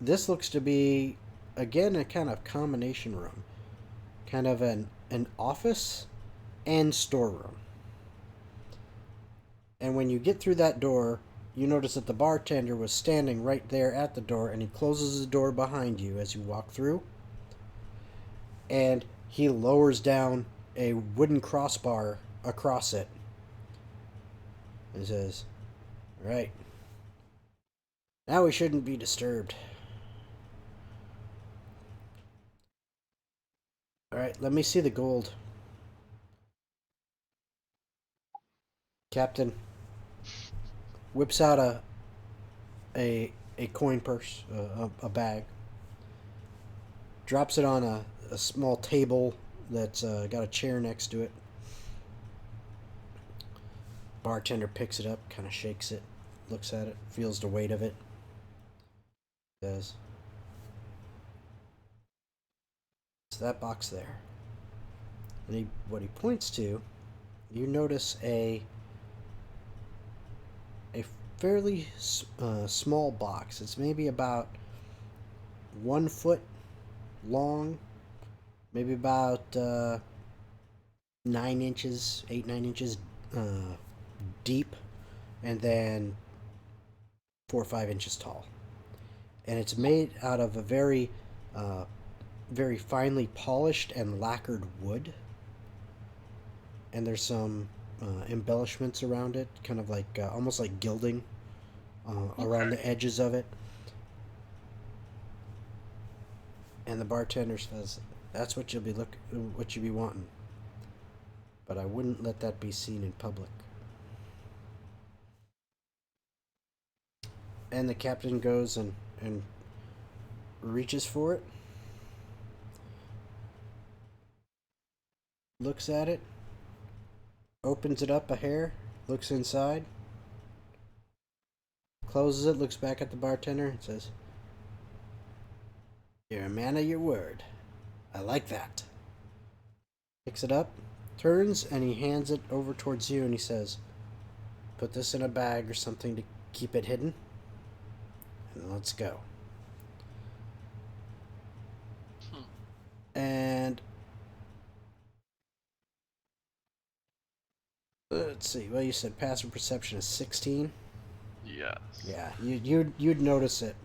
this looks to be, again, a kind of combination room, kind of an office and storeroom. And when you get through that door, you notice that the bartender was standing right there at the door, and he closes the door behind you as you walk through. And he lowers down a wooden crossbar across it and says, "All right, now we shouldn't be disturbed. All right, let me see the gold." Captain whips out a coin purse, a bag, drops it on a small table that's got a chair next to it. Bartender picks it up, kind of shakes it, looks at it, feels the weight of it, says, "It's that box there." And what he points to, you notice a fairly small box. It's maybe about 1 foot long, maybe about 9 inches, 8 9 inches uh, deep, and then 4 or 5 inches tall. And it's made out of a uh, very finely polished and lacquered wood. And there's some embellishments around it, kind of like almost like gilding around Okay. the edges of it. And the bartender says, "That's what you'll be wanting, but I wouldn't let that be seen in public." And the captain goes and reaches for it, looks at it, opens it up a hair, looks inside, closes it, looks back at the bartender, and says, "You're a man of your word. I like that." Picks it up, turns, and he hands it over towards you, and he says, "Put this in a bag or something to keep it hidden, and let's go." Hmm. And let's see. Well, you said passive perception is 16. Yes. Yeah, you'd notice it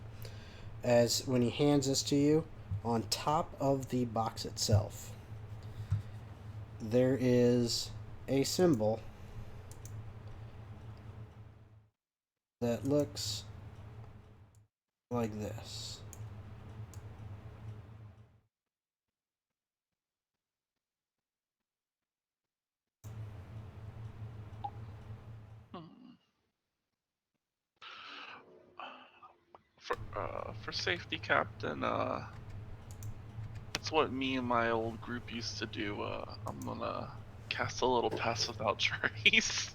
as when he hands this to you. On top of the box itself, there is a symbol that looks like this. Hmm. For safety, Captain, That's what me and my old group used to do. I'm gonna cast a little pass without trace.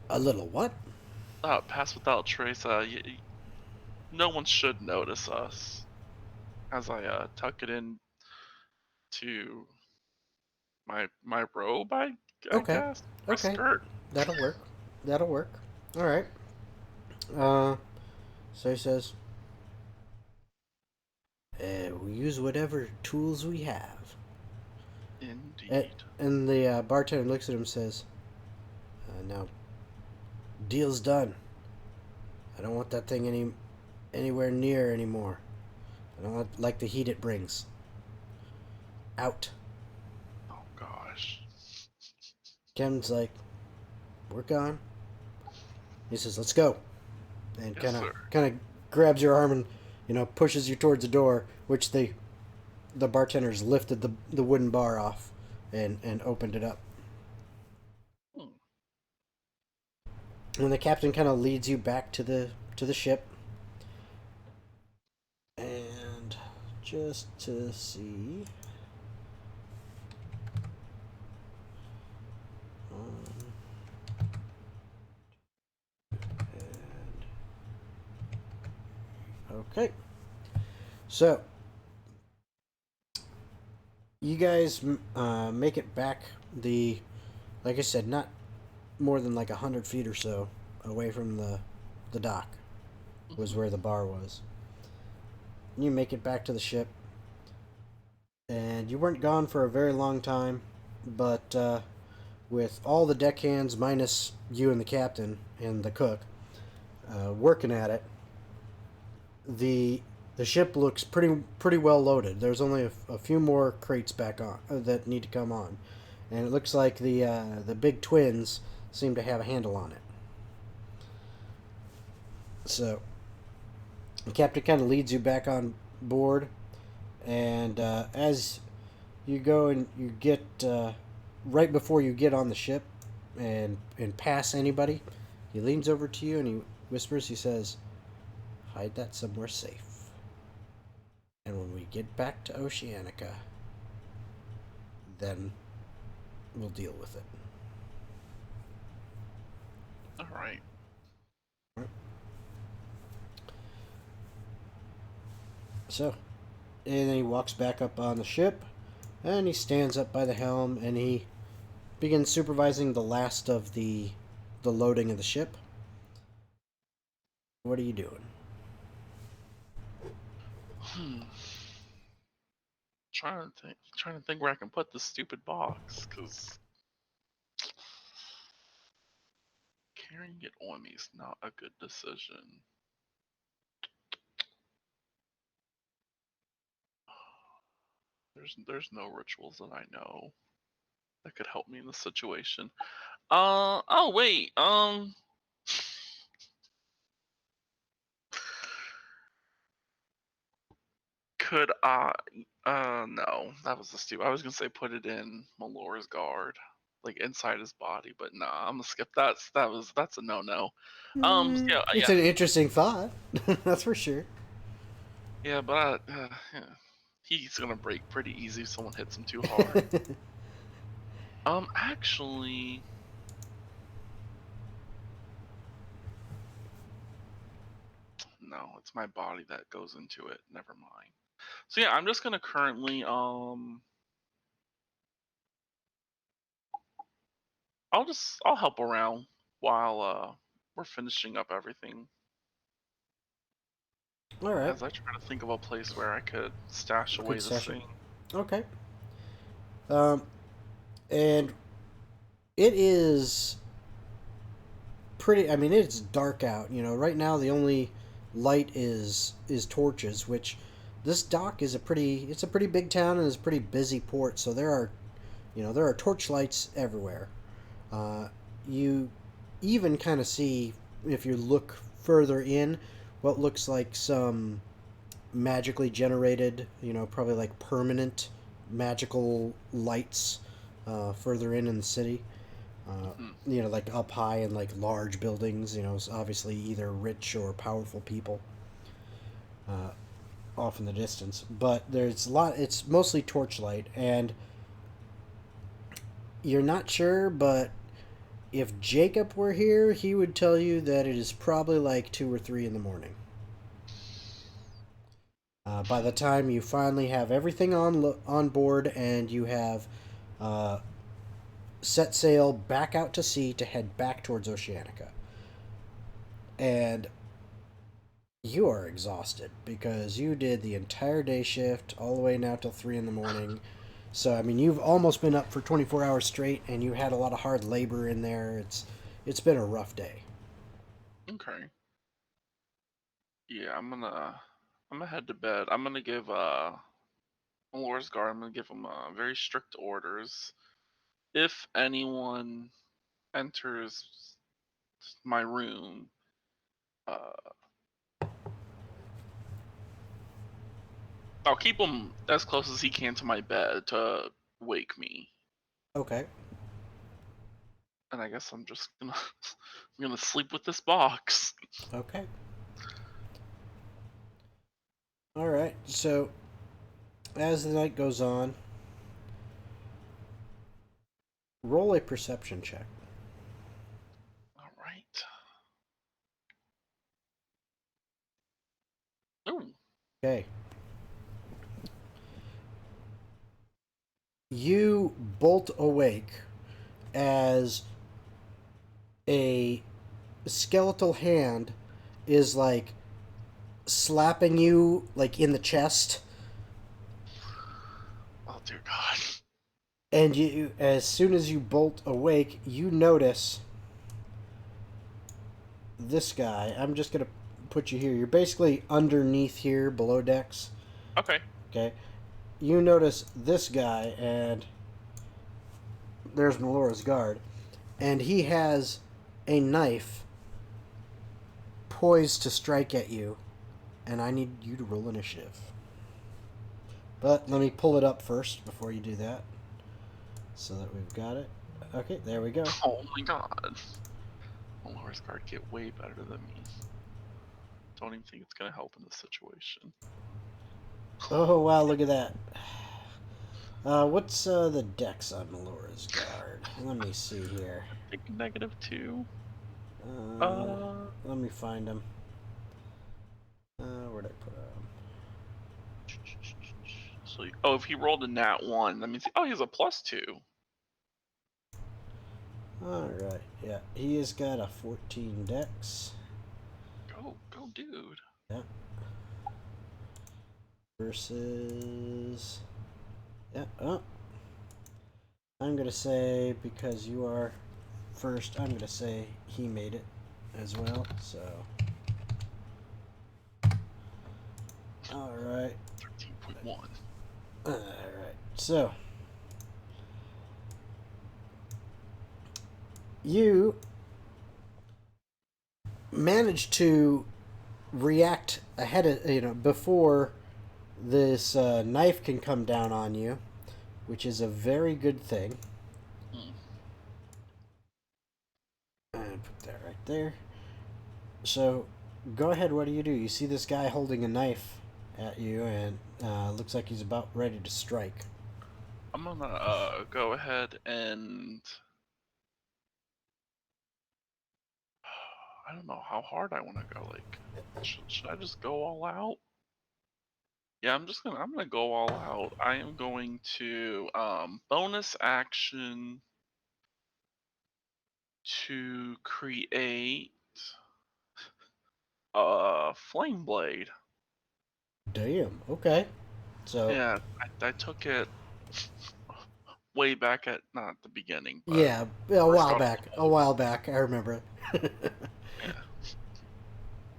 A little what? Pass without trace. No one should notice us as I tuck it in to my robe. I Okay. guess my Okay. skirt. That'll work. That'll work. All right. Uh, so he says, we use whatever tools we have. And, Indeed. and the bartender looks at him and says, now, deal's done. I don't want that thing anywhere near anymore. I don't like the heat it brings. Out. Oh gosh. Kevin's like, we're gone. He says, let's go. And Yes, kind of sir. kind of grabs your arm and, pushes you towards the door, which the bartenders lifted the wooden bar off and opened it up. Hmm. And the captain kind of leads you back to the ship. And just to see. Um, okay. So, you guys make it back like I said, not more than like 100 feet or so away from the dock was Mhm. where the bar was. You make it back to the ship, and you weren't gone for a very long time, but with all the deckhands minus you and the captain and the cook working at it, the the ship looks pretty well loaded. There's only a few more crates back on that need to come on, and it looks like the big twins seem to have a handle on it. So the captain kind of leads you back on board, and as you go and you get right before you get on the ship and pass anybody, he leans over to you and he whispers. He says, "Hide that somewhere safe. And when we get back to Oceanica, then we'll deal with it." All right. So, and then he walks back up on the ship, and he stands up by the helm, and he begins supervising the last of the loading of the ship. What are you doing? Hmm. Trying to think where I can put this stupid box, cause carrying it on me is not a good decision. There's no rituals that I know that could help me in this situation. Oh wait. Could I? No, that was the stupid. I was gonna say put it in Malora's guard, like inside his body, but nah, I'm gonna skip that. That's a no no. Yeah, It's an interesting thought, that's for sure. yeah, but yeah. He's gonna break pretty easy if someone hits him too hard. Actually, no, it's my body that goes into it. Never mind. So yeah, I'm just gonna currently I'll help around while we're finishing up everything All right, as I try to think of a place where I could stash good away this session. thing. Okay. Um, and it is pretty. I mean, it's dark out. Right now the only light is torches. Which this dock is It's a pretty big town and it's a pretty busy port. So there are torch lights everywhere. Uh, you even kind of see, if you look further in, what looks like some magically generated, probably like permanent magical lights further in the city. Hmm. Like up high in like large buildings. Obviously either rich or powerful people. Uh, off in the distance, but there's a lot. It's mostly torchlight, and you're not sure, but if Jacob were here, he would tell you that it is probably like 2 or 3 in the morning. By the time you finally have everything on board and you have uh, set sail back out to sea to head back towards Oceanica, and you are exhausted because you did the entire day shift all the way now till 3 in the morning. So I mean, you've almost been up for 24 hours straight, and you had a lot of hard labor in there. It's been a rough day. Okay. Yeah, I'm gonna head to bed. I'm gonna give Laura's guard. I'm gonna give him very strict orders. If anyone enters my room, uh, I'll keep him as close as he can to my bed to wake me. Okay. And I guess I'm just gonna I'm gonna sleep with this box. Okay. All right. So as the night goes on, roll a perception check. All right. Ooh. Okay. You bolt awake as a skeletal hand is like slapping you like in the chest, Oh dear God. and you as soon as you bolt awake, you notice this guy. I'm just going to put you here. You're basically underneath here below decks. Okay. Okay. You notice this guy, and there's Melora's guard, and he has a knife poised to strike at you, and I need you to roll initiative. But let me pull it up first before you do that, so that we've got it. Okay, there we go. Oh my God. Laura's guard get way better than me. Don't even think it's gonna help in this situation. Oh wow, look at that. What's the dex on Melora's guard? Let me see here. I think -2. Uh, Uh, Let me find him. Where'd I put him? so oh, if he rolled a nat 1, that means oh, he has a +2. Alright, yeah. He has got a 14 dex. Go, dude. Yeah. Versus. Yeah, oh. I'm gonna say, because you are first, I'm gonna say he made it as well, so. Alright. 13.1. Alright, so. You managed to react ahead of, before this knife can come down on you, which is a very good thing. Hmm. And put that right there. So, go ahead. What do? You see this guy holding a knife at you, and looks like he's about ready to strike. I'm gonna go ahead and I don't know how hard I want to go. Like, should I just go all out? Yeah, I'm gonna go all out. I am going to bonus action to create a flame blade. Damn. Okay. So, Yeah, I took it way back at not at the beginning, but yeah, a first while out of back. the A boat. while back. I remember it. Yeah,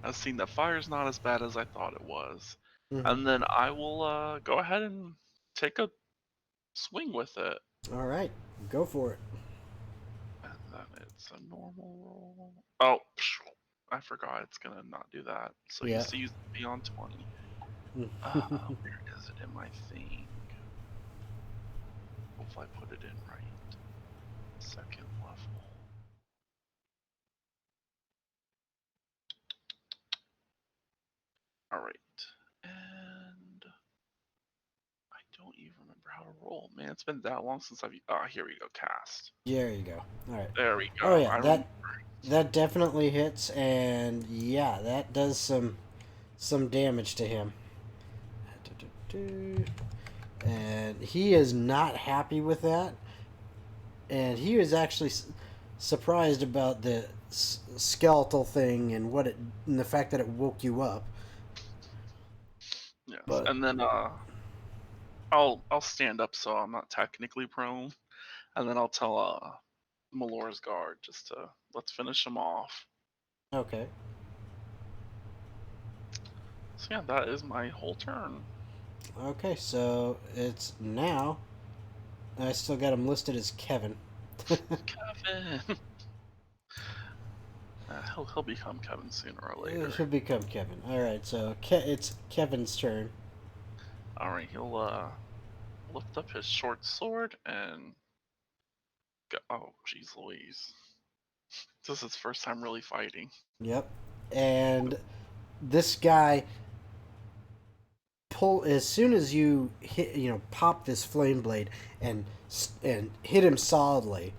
I've seen that fire's not as bad as I thought it was, Hmm. and then I will go ahead and take a swing with it. All right. Go for it. And then it's a normal roll. Oh, I forgot it's gonna not do that. So Yeah. used to use beyond 20. Where is it in my thing? Hopefully I put it in right. Second level. Alright. And how to roll. Man, it's been that long since I've. Ah, here we go. Cast. There you go. All right. There we Oh go. yeah, I remember. that definitely hits, and yeah, that does some damage to him. And he is not happy with that, and he was actually surprised about the skeletal thing and and the fact that it woke you up. Yes, But and then I'll stand up so I'm not technically prone, and then I'll tell Malora's guard just to let's finish him off. okay. So yeah, that is my whole turn. Okay, so it's now. I still got him listed as Kevin. Kevin. He'll become Kevin sooner or later. He'll become Kevin. All right, so it's Kevin's turn. All right, he'll lift up his short sword and go. Oh, jeez, Louise. This is his first time really fighting. Yep. And this guy pull as soon as you hit, pop this flame blade and hit him solidly.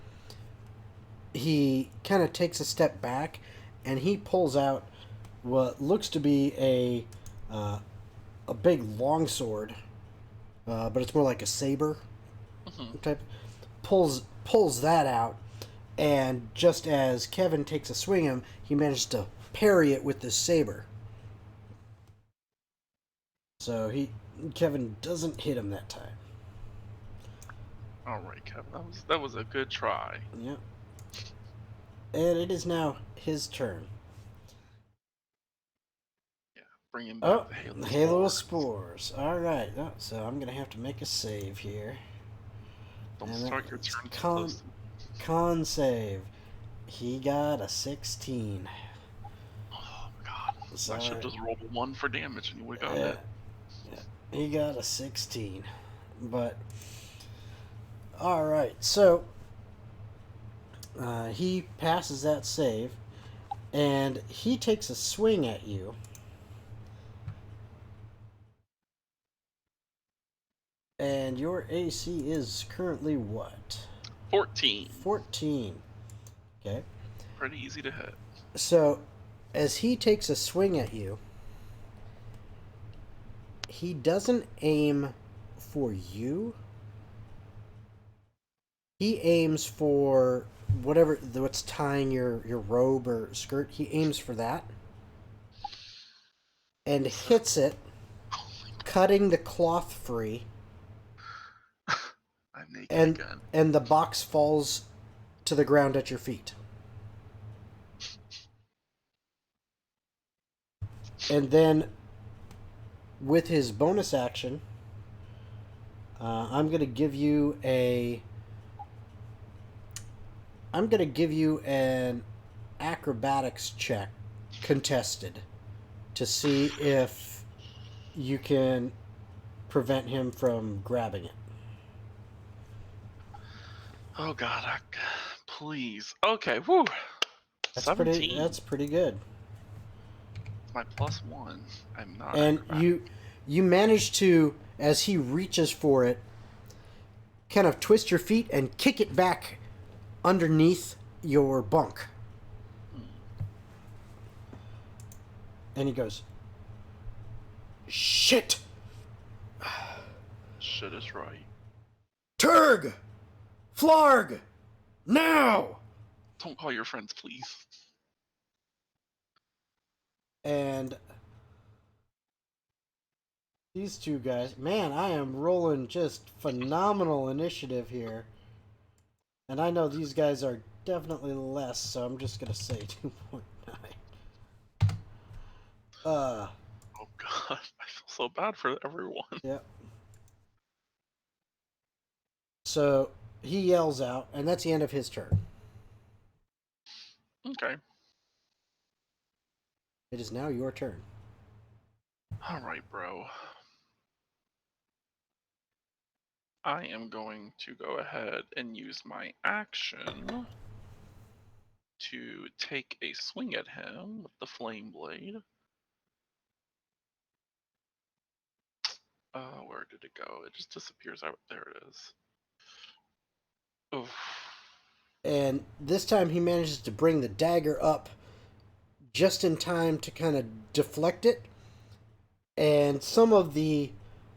He kind of takes a step back, and he pulls out what looks to be a big longsword, but it's more like a saber Mm-hmm. type. Pulls that out, and just as Kevin takes a swing at him, he manages to parry it with this saber. So Kevin doesn't hit him that time. All right, Kevin. That was a good try. Yep. And it is now his turn. Yeah, bringing back Oh, the Halo Halo of Spores. Spores. All right. Oh, so I'm gonna have to make a save here. Don't And start your that's turn too close to me. con save. He got a 16. Oh my god. I should Sorry. have just rolled a 1 for damage and you would have gotten Yeah, it. yeah. He got a 16. But all right. So he passes that save, and he takes a swing at you. And your AC is currently what? 14. 14. Okay. Pretty easy to hit. So, as he takes a swing at you, he doesn't aim for you. He aims for what's tying your robe or skirt. He aims for that and So, hits it, cutting the cloth free, I'm naked and again. and the box falls to the ground at your feet. And then with his bonus action, I'm gonna give you a. I'm gonna give you an acrobatics check, contested, to see if you can prevent him from grabbing it. Oh god, please. Okay, whoo. 17. That's pretty good. It's my +1. I'm not And acrobatic. you manage to, as he reaches for it, kind of twist your feet and kick it back underneath your bunk. And he goes, "Shit! Shit is right. Turg! Flarg! Now!" Don't call your friends, please. And these two guys, man, I am rolling just phenomenal initiative here. And I know these guys are definitely less, so I'm just going to say 2.9. Oh god, I feel so bad for everyone. Yep. So he yells out, and that's the end of his turn. Okay. It is now your turn. Alright, bro. I am going to go ahead and use my action to take a swing at him with the flame blade. Where did it go? It just disappears. There it is. Oof. And this time he manages to bring the dagger up just in time to kind of deflect it, and some of the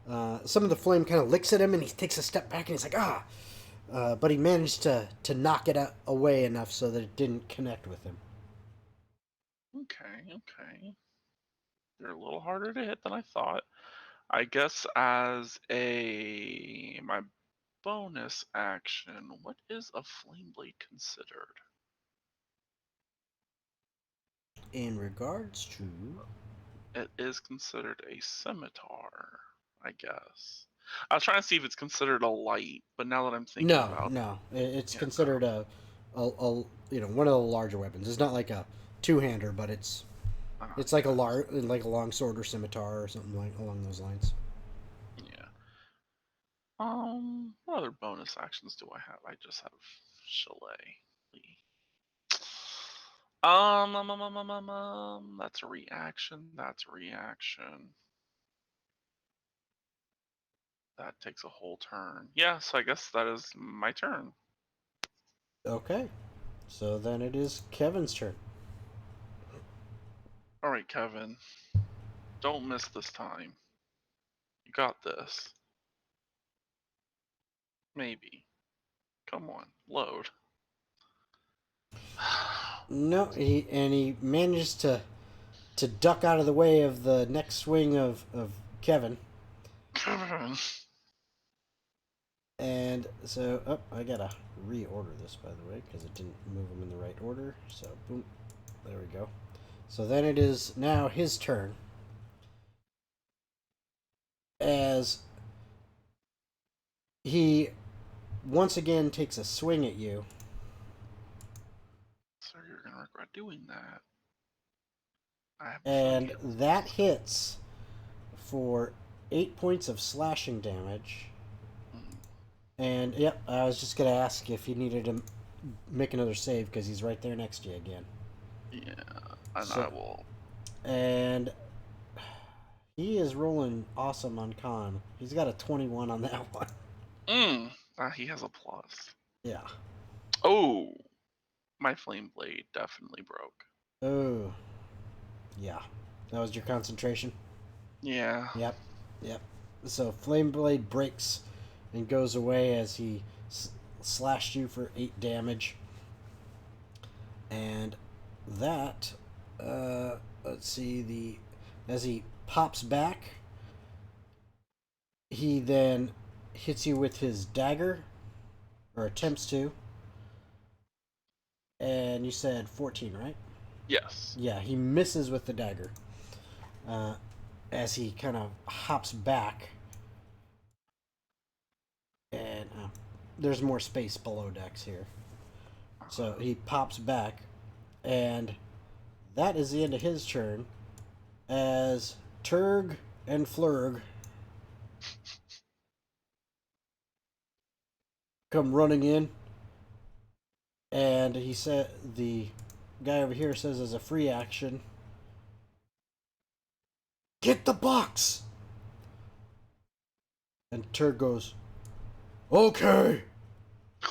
flame kind of licks at him, and he takes a step back, and he's like, ah. But he managed to knock it away enough so that it didn't connect with him. Okay, okay. They're a little harder to hit than I thought. I guess as a my bonus action, what is a flame blade considered? In regards to. It is considered a scimitar, I guess. I was trying to see if it's considered a light, but now that I'm thinking No, about no. It's yeah, no. considered one of the larger weapons. It's not like a two-hander, but it's like Yes. like a long sword or scimitar or something like along those lines. Yeah. What other bonus actions do I have? I just have Chalet. That's a reaction. That's a reaction. That takes a whole turn. Yeah, so I guess that is my turn. Okay, so then it is Kevin's turn. All right, Kevin. Don't miss this time. You got this. Maybe. Come on, load. No, he manages to duck out of the way of the next swing of Kevin. Kevin. And so, oh, I gotta reorder this, by the way, because it didn't move them in the right order. So, boom, there we go. So then it is now his turn as he once again takes a swing at you, So you're gonna regret doing that. I have a feeling and it that was. hits for 8 points of slashing damage. Mm, And yep, I was just gonna ask if you needed to make another save because he's right there next to you again. yeah, and I So, will. and he is rolling awesome on con. He's got a 21 on that one. He has a plus. Yeah. Oh, my flame blade definitely broke. Oh, yeah. That was your concentration? Yeah. Yep. Yep. So Flame Blade breaks and goes away as he slashed you for 8 damage. And that, let's see, as he pops back, he then hits you with his dagger, or attempts to. And you said 14, right? Yes. Yeah, he misses with the dagger. Uh, as he kind of hops back, and there's more space below decks here. So he pops back, and that is the end of his turn. As Turg and Flurg come running in, and he said the guy over here says as a free action, "Get the box!" And Turg goes, "Okay."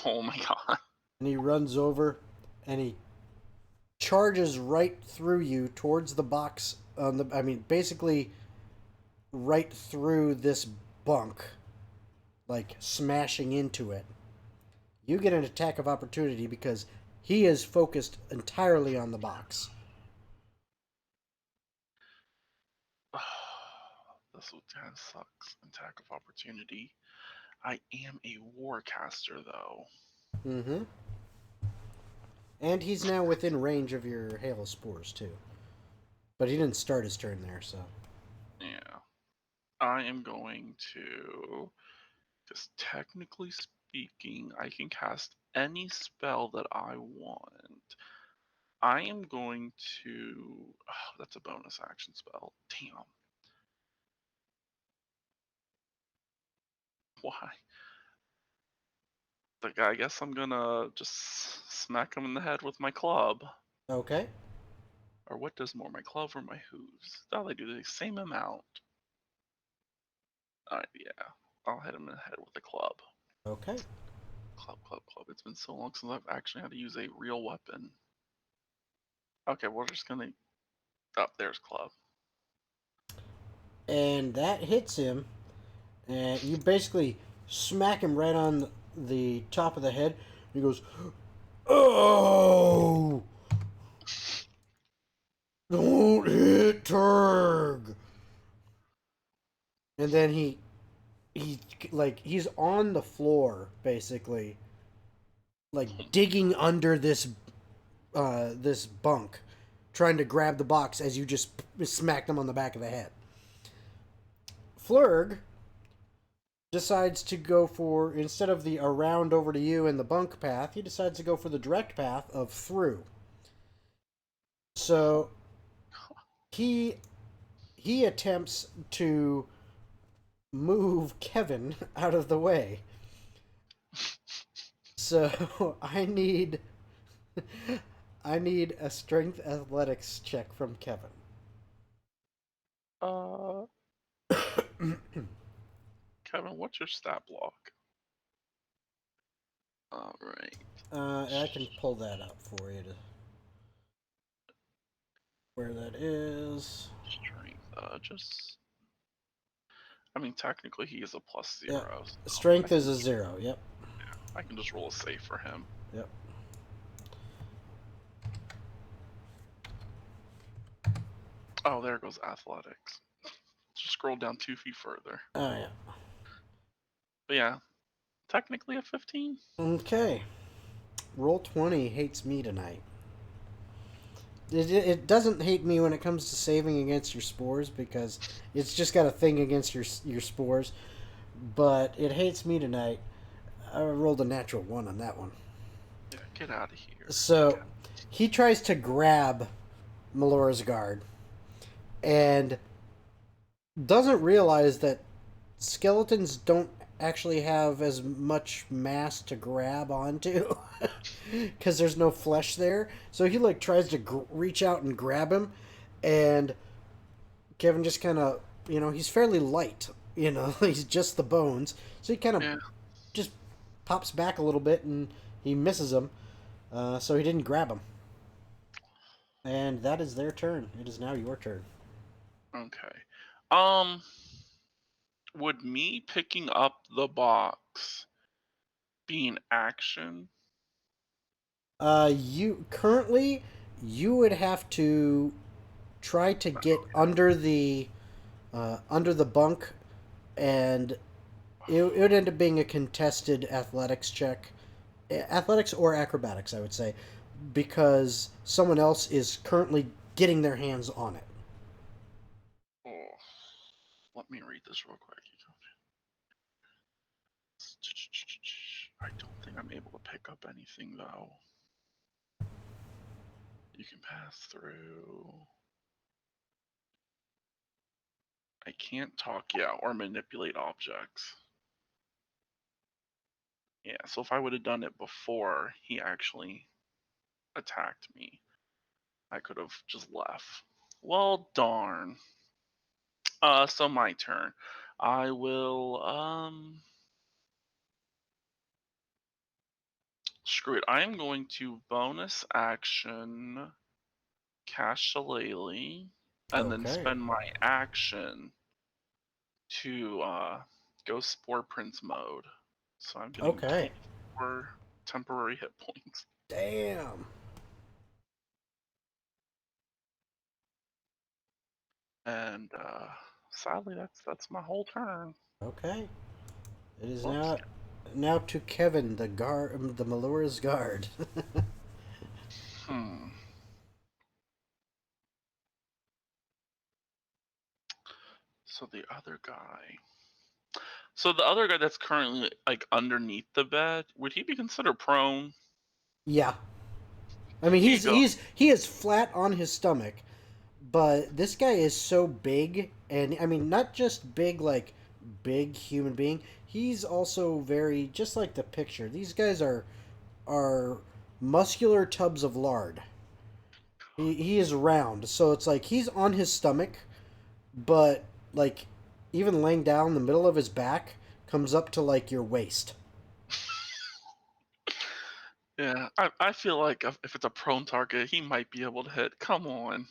Oh my god. And he runs over, and he charges right through you towards the box on the. I mean, basically right through this bunk, like smashing into it. You get an attack of opportunity because he is focused entirely on the box. This kind of sucks. Attack of opportunity. I am a warcaster though. Mm-hmm. And he's now within range of your hail of spores too. But he didn't start his turn there, so. Yeah. I am going to, because technically speaking, I can cast any spell that I want. I am going to. Oh, that's a bonus action spell. Damn. Why? I guess I'm gonna just smack him in the head with my club. Okay. Or what does more, my club or my hooves? Oh, they do the same amount. Alright, yeah. I'll hit him in the head with a club. Okay. Club, club, club. It's been so long since I've actually had to use a real weapon. Okay, we're just gonna. Oh, there's club. And that hits him, and you basically smack him right on the top of the head. He goes, "Oh, don't hit Turg!" And then he like he's on the floor basically, like digging under this bunk, trying to grab the box as you just smacked him on the back of the head. Flurg decides to go for, instead of the around over to you and the bunk path, he decides to go for the direct path of through. So he he attempts to move Kevin out of the way. So I need a strength athletics check from Kevin. Uh, Kevin, what's your stat block? Alright. I can pull that up for you to where that is. Strength. Just. I mean, technically, he is a Yeah, +0. So strength is a 0. Yep. I can just roll a save for him. Yep. Oh, there goes athletics. Just scroll down 2 feet further. Oh yeah. But yeah, technically a 15. Okay. Roll 20 hates me tonight. It doesn't hate me when it comes to saving against your spores because it's just got a thing against your spores, but it hates me tonight. I rolled a natural 1 on that one. Yeah, get out of here. So he tries to grab Melora's guard and doesn't realize that skeletons don't actually have as much mass to grab onto because there's no flesh there. So he like tries to reach out and grab him, and Kevin just kind of, he's fairly light. He's just the bones, so he kind of just pops back a little bit and he misses him. So he didn't grab him, and that is their turn. It is now your turn. Okay. Would me picking up the box be an action? You would have to try to get under the bunk, and it would end up being a contested athletics check, athletics or acrobatics, I would say, because someone else is currently getting their hands on it. Oh, let me read this real quick. I don't think I'm able to pick up anything though. You can pass through. I can't talk, yeah, or manipulate objects. Yeah, so if I would have done it before he actually attacked me, I could have just left. Well, darn. So my turn. I will, screw it. I'm going to bonus action cast Shillelagh and then Okay. spend my action to go Spore Prince mode. So I'm getting Okay. 24 temporary hit points. Damn. And sadly, that's my whole turn. Okay. It is Whoops. now to Kevin, the Melora's guard. Hmm. So the other guy. So the other guy that's currently like underneath the bed, would he be considered prone? Yeah. I mean, He go. he is flat on his stomach, but this guy is so big, and I mean, not just big like big human being. He's also very just like the picture. These guys are muscular tubs of lard. He is round, so it's like he's on his stomach, but like even laying down the middle of his back, comes up to like your waist. Yeah, I feel like if it's a prone target, he might be able to hit. Come on.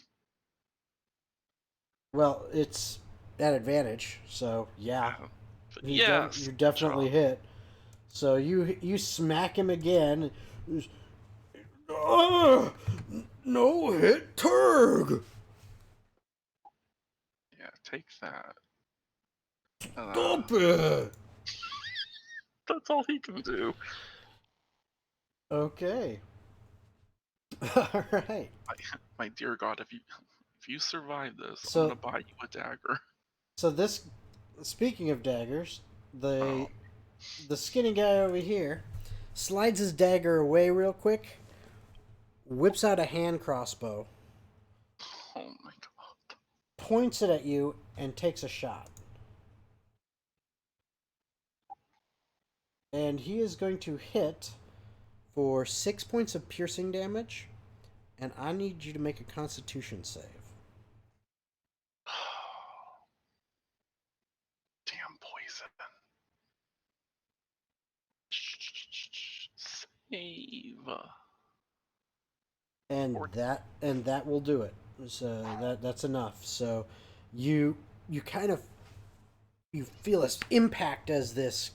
Well, it's at advantage, so yeah, Yeah. Yes, you're good definitely job. hit. So you smack him again. Ah, no hit, Turg. Yeah, take that. Stop it. That's all he can do. Okay. All right. My dear God, if you survive this, I'm gonna So buy you a dagger. so this. Speaking of daggers, Oh, the skinny guy over here slides his dagger away real quick, whips out a hand crossbow, oh my God. points it at you, and takes a shot. And he is going to hit for 6 points of piercing damage, and I need you to make a Constitution save. Damn poison. Save. And 14. that will do it. So that's enough. So you you kind of you feel this impact as this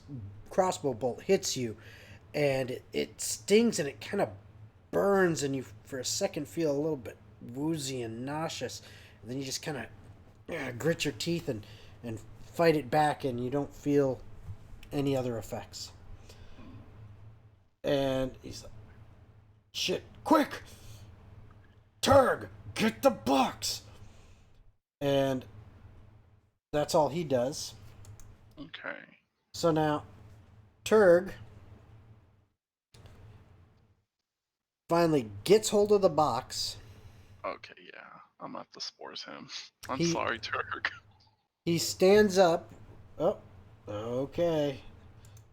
crossbow bolt hits you, and it stings and it kind of burns, and you for a second feel a little bit woozy and nauseous, and then you just kind of grit your teeth and fight it back, and you don't feel any other effects. And he's like, "Shit, quick, Turg, get the box!" And that's all he does. Okay. So now, Turg finally gets hold of the box. Okay, yeah. I'm gonna have to spores him. I'm He sorry, Turk. he stands up. Oh, okay.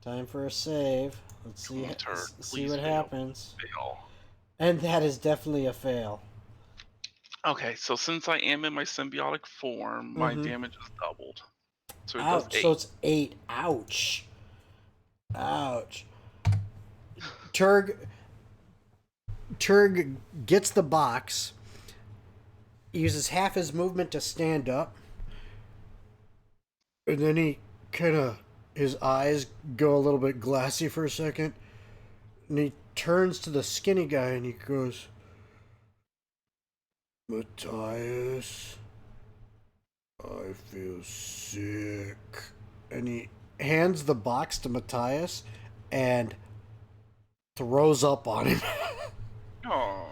Time for a save. Let's Come see on, Turk. see Please what fail. happens. Fail. And that is definitely a fail. Okay, so since I am in my symbiotic form, my Mm-hmm. damage is doubled. So it does Ouch. So 8. it's 8. Ouch. Ouch. Turg gets the box, uses half his movement to stand up, and then he kind of his eyes go a little bit glassy for a second, and he turns to the skinny guy and he goes, "Matthias, I feel sick." And he hands the box to Matthias and throws up on him. Oh.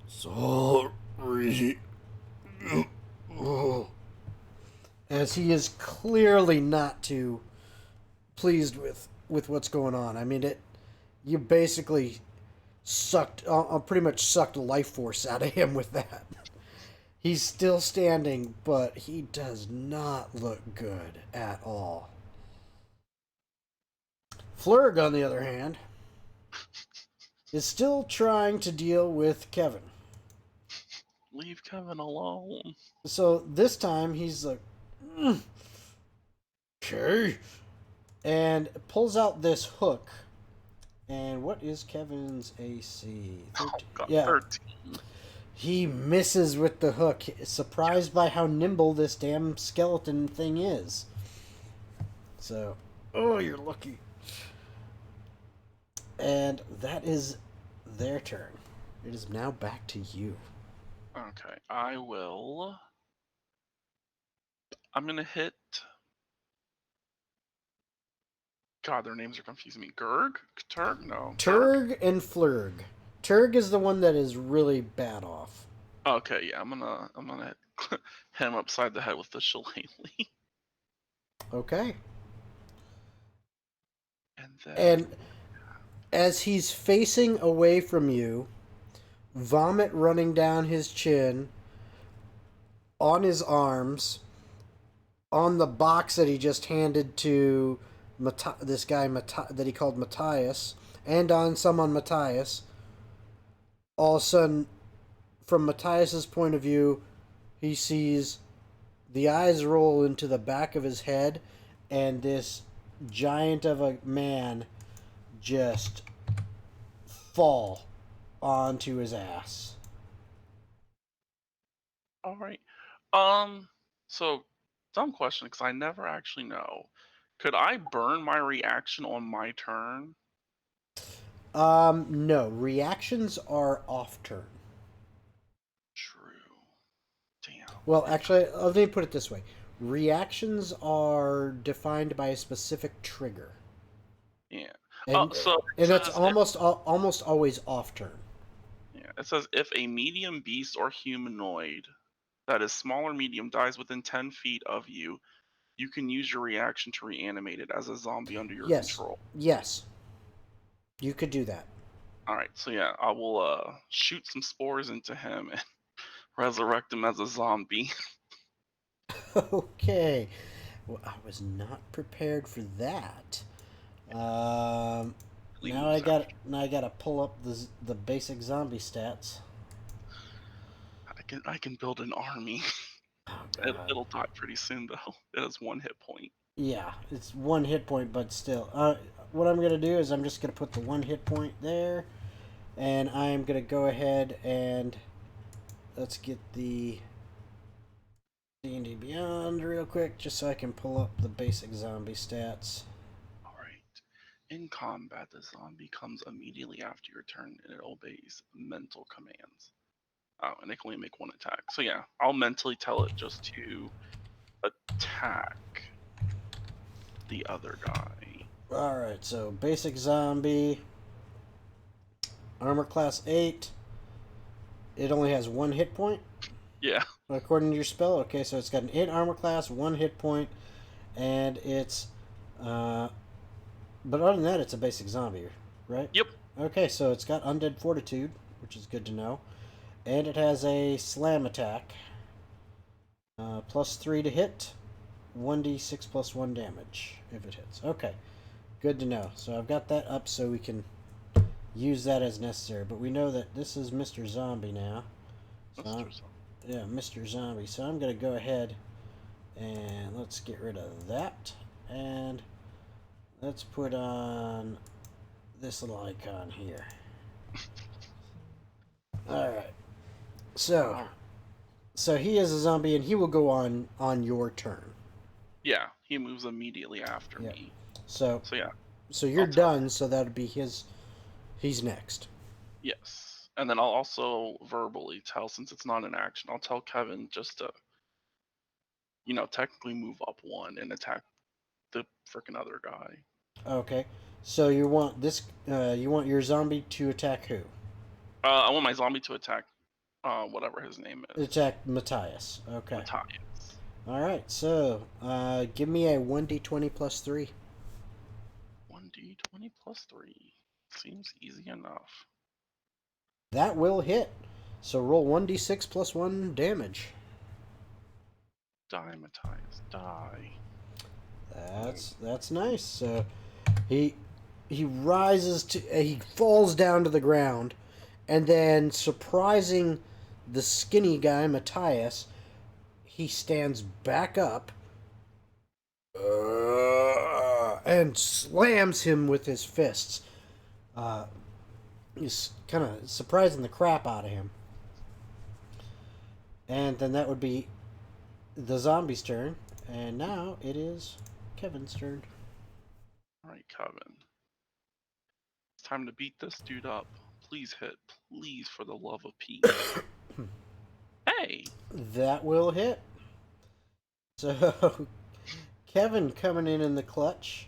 Sorry. As he is clearly not too pleased with what's going on. I mean, it you basically sucked pretty much sucked life force out of him with that. He's still standing, but he does not look good at all. Flurg, on the other hand, is still trying to deal with Kevin. Leave Kevin alone. So this time he's like, okay, and pulls out this hook. And what is Kevin's AC? Oh 13. god, Yeah, 13. he misses with the hook, surprised by how nimble this damn skeleton thing is. So, oh, you're lucky. And that is their turn. It is now back to you. Okay, I will. I'm gonna hit. God, their names are confusing me. Gurg? Turg? No. Gurg? Turg and Flurg. Turg is the one that is really bad off. Okay, yeah, I'm gonna hit him upside the head with the shillelagh. Okay. And then And as he's facing away from you, vomit running down his chin, on his arms, on the box that he just handed to this guy that he called Matthias, and on some on Matthias. All of a sudden, from Matthias's point of view, he sees The eyes roll into the back of his head, and this giant of a man just fall onto his ass. All right. Um. So, dumb question, because I never actually know. Could I burn my reaction on my turn? No. Reactions are off turn. True. Damn. Well, In actually, let me put it this way: reactions are defined by a specific trigger, Yeah. Oh, and so it and that's says almost always off turn. yeah, it says if a medium beast or humanoid that is small or medium dies within 10 feet of you, you can use your reaction to reanimate it as a zombie under your Yes, control. yes, you could do that. All right, so yeah, I will shoot some spores into him and resurrect him as a zombie. Okay. Well, I was not prepared for that. Um, He moves after. now I gotta pull up the basic zombie stats. I can build an army. Oh It, God. it'll die pretty soon though. It has 1 hit point. Yeah, it's one hit point, but still. What I'm gonna do is I'm just gonna put the one hit point there, and I'm gonna go ahead and let's get the D&D Beyond real quick, just so I can pull up the basic zombie stats. All right. In combat, the zombie comes immediately after your turn and it obeys mental commands. Oh, and it can only make one attack. So yeah, I'll mentally tell it just to attack the other guy. All right, so basic zombie, armor class 8. It only has one hit point Yeah. according to your spell. Okay, so it's got an 8 armor class, one hit point, and it's uh, but other than that, it's a basic zombie, right? Yep. Okay, so it's got undead fortitude, which is good to know, and it has a slam attack, +3 to hit, 1d6 plus 1 damage if it hits. Okay, good to know. So I've got that up so we can use that as necessary. But we know that this is Mr. Zombie now. So Mr. Zombie. yeah, Mr. Zombie. So I'm gonna go ahead and let's get rid of that, and let's put on this little icon here. All right. So Oh, so he is a zombie, and he will go on your turn. yeah. He moves immediately after Yep. me. So So yeah, so you're I'll tell. done. So that would be his. He's next. Yes. And then I'll also verbally tell, since it's not an action, I'll tell Kevin just to, technically move up one and attack the freaking other guy. Okay. So you want this? You want your zombie to attack who? I want my zombie to attack whatever his name is. Attack Matthias. Okay. Matthias. All right. So give me a 1d20 plus 3. 1d20 plus 3. Seems easy enough. That will hit. So roll 1d6 plus 1 damage. Die, Matthias. Die. That's nice. So he he rises to he falls down to the ground, and then surprising the skinny guy Matthias, he stands back up and slams him with his fists. He's kind of surprising the crap out of him. And then that would be the zombie's turn. And now it is Kevin's turn. Alright, Kevin. It's time to beat this dude up. Please hit. Please, for the love of Pete. Hey! That will hit. So Kevin coming in the clutch,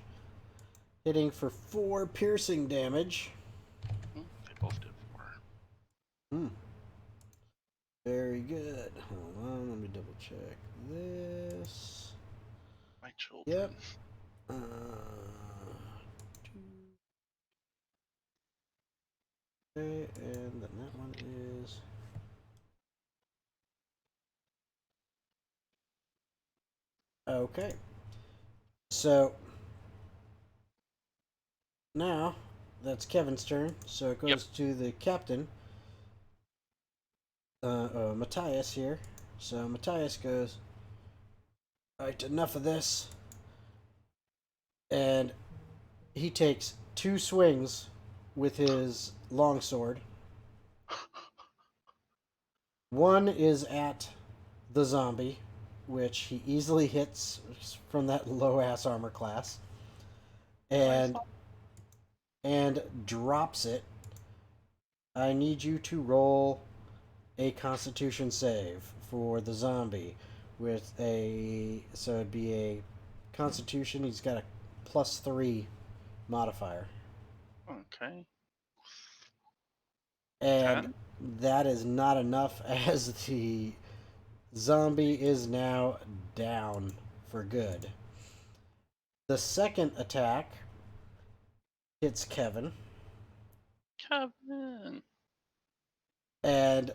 hitting for 4 piercing damage. They both did 4. Hmm. Very good. Hold on, let me double check this. My children. Yep. Okay, and then that one is. Okay. So now that's Kevin's turn. So it Yep. goes to the captain, Matthias here. So Matthias goes, Alright, enough of this. And he takes 2 swings with his longsword. One is at the zombie, which he easily hits from that low ass armor class, Nice. and drops it. I need you to roll a Constitution save for the zombie with so it'd be a Constitution. He's got a +3 modifier, Okay. and 10. that is not enough as the zombie is now down for good. The second attack hits Kevin Kevin. and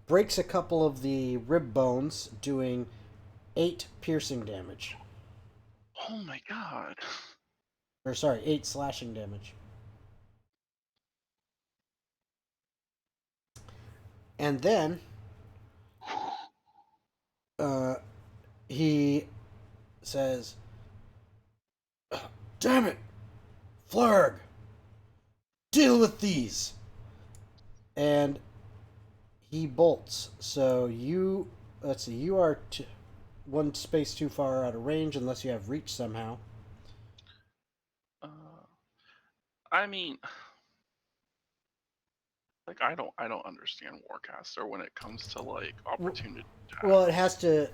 breaks a couple of the rib bones, doing 8 piercing damage. Oh my god. Or sorry, 8 slashing damage. And then he says, "Damn it, Flurg! Deal with these!" And he bolts. So let's see, you are one space too far out of range unless you have reach somehow. Uh, I mean, like I don't understand Warcaster when it comes to like opportunity attacks. Well, it has to.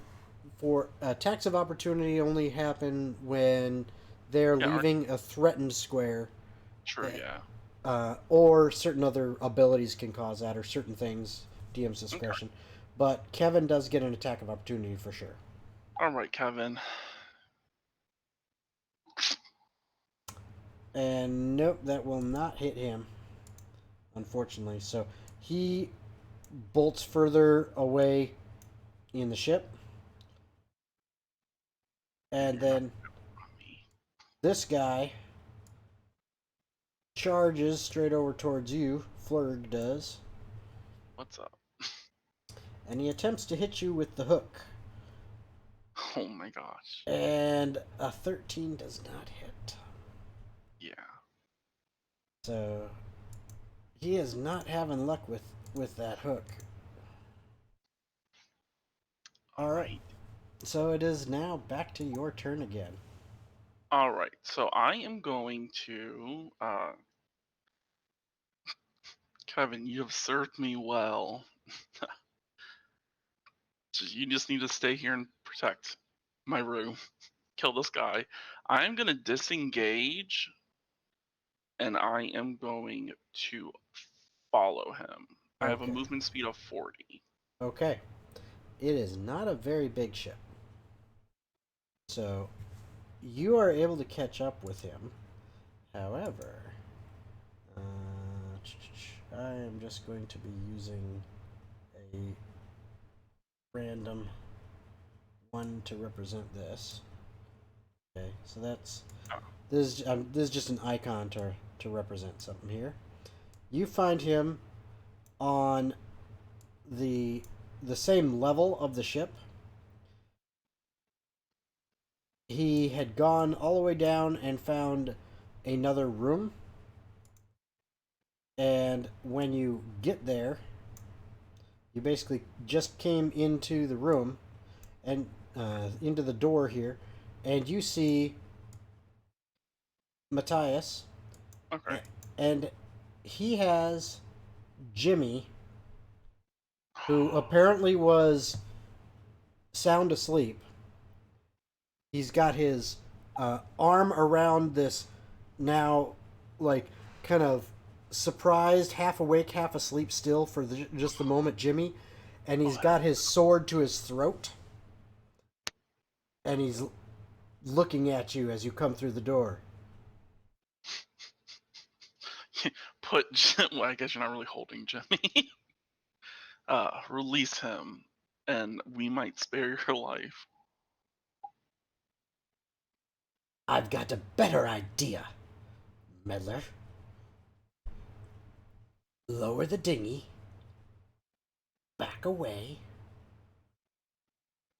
For attacks of opportunity only happen when they're Yeah, leaving a threatened square, true. Yeah. or certain other abilities can cause that, or certain things, DM's Okay. discretion. But Kevin does get an attack of opportunity for sure. All right, Kevin. And nope, that will not hit him, unfortunately. So he bolts further away in the ship. And You're not then on me. this guy charges straight over towards you. Flurg does. What's up? And he attempts to hit you with the hook. Oh my gosh. And a 13 does not hit. Yeah. So he is not having luck with that hook. All Alright. right. So it is now back to your turn again. All right. So I am going to Kevin, you have served me well. You just need to stay here and protect my room. Kill this guy. I'm going to disengage and I am going to follow him. I have a Okay. movement speed of 40. Okay. It is not a very big ship. So you are able to catch up with him. However, I am just going to be using a random one to represent this. Okay, so this is just an icon to represent something here. You find him on the same level of the ship. He had gone all the way down and found another room. And when you get there, you basically just came into the room and into the door here, and you see Matthias, Okay. and he has Jimmy, who apparently was sound asleep. He's got his arm around this now, like, kind of surprised, half awake, half asleep still for just the moment, Jimmy. And he's got his sword to his throat. And he's looking at you as you come through the door. Put Jim. Well, I guess you're not really holding Jimmy. Release him, and we might spare your life. I've got a better idea, meddler. Lower the dinghy, back away,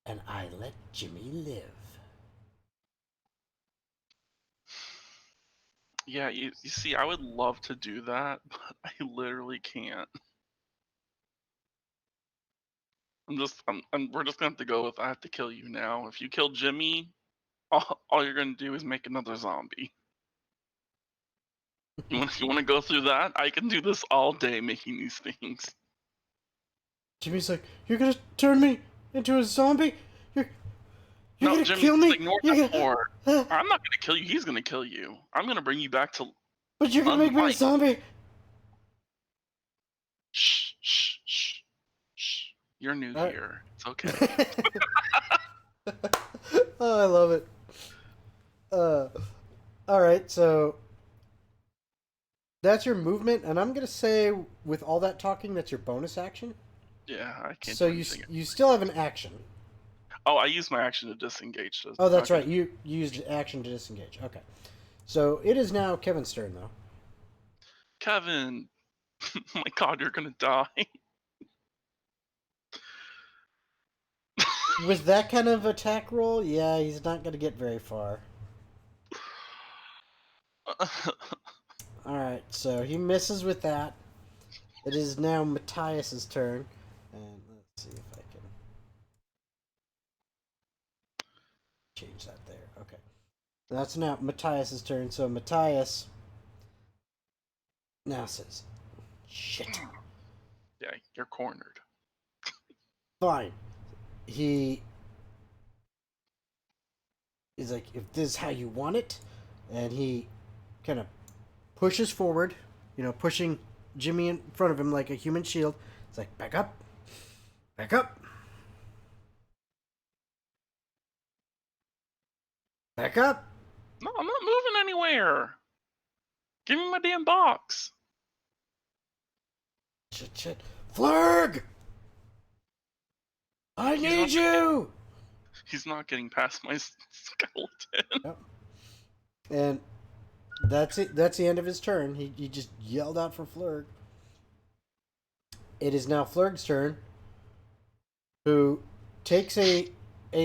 and I let Jimmy live. Yeah, you see, I would love to do that, but I literally can't. We're just gonna have to go with I have to kill you now. If you kill Jimmy, all you're gonna do is make another zombie. You wanna go through that? I can do this all day making these things. Jimmy's like, "You're gonna turn me into a zombie? You're you're No, gonna Jimmy, kill just me? ignore You're that gonna, part. I'm not gonna kill you. He's gonna kill you. I'm gonna bring you back to but you're gonna make me a life. zombie." Shh, shh, shh, shh. You're new All here. It's okay. right. Oh, I love it. Uh, all right, so that's your movement, and I'm gonna say with all that talking, that's your bonus action. Yeah, I can't So do you anything. you still have an action. Oh, I used my action to disengage. Oh, that's Okay. right. You used action to disengage. Okay. So it is now Kevin's turn, though. Kevin, oh my God, you're gonna die. With that kind of attack roll, yeah, he's not gonna get very far. All right, so he misses with that. It is now Matthias's turn, and let's see if I can change that there. Okay, that's now Matthias's turn. So Matthias now says, "Shit, Yeah, you're cornered. fine." He is like, "If this is how you want it," and he kind of pushes forward, pushing Jimmy in front of him like a human shield. It's like, back up, back up, back up. No, I'm not moving anywhere. Give me my damn box. Shit, shit. Flurg! I need you! He's not getting past my skeleton. Yep. And that's it. That's the end of his turn. He just yelled out for Flurg. It is now Flurg's turn, who takes a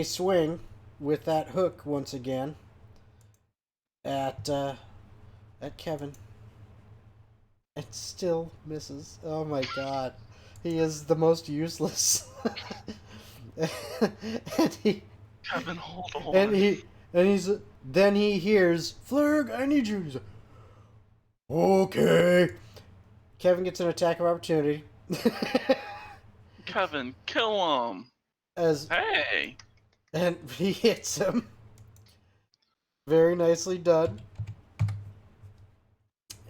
swing with that hook once again at Kevin. And still misses. Oh my god. He is the most useless. and he Kevin, hold and on. he and he's then he hears Flurg, I need you. He's like, okay. Kevin gets an attack of opportunity. Kevin, kill him. As Hey. and he hits him. Very nicely done.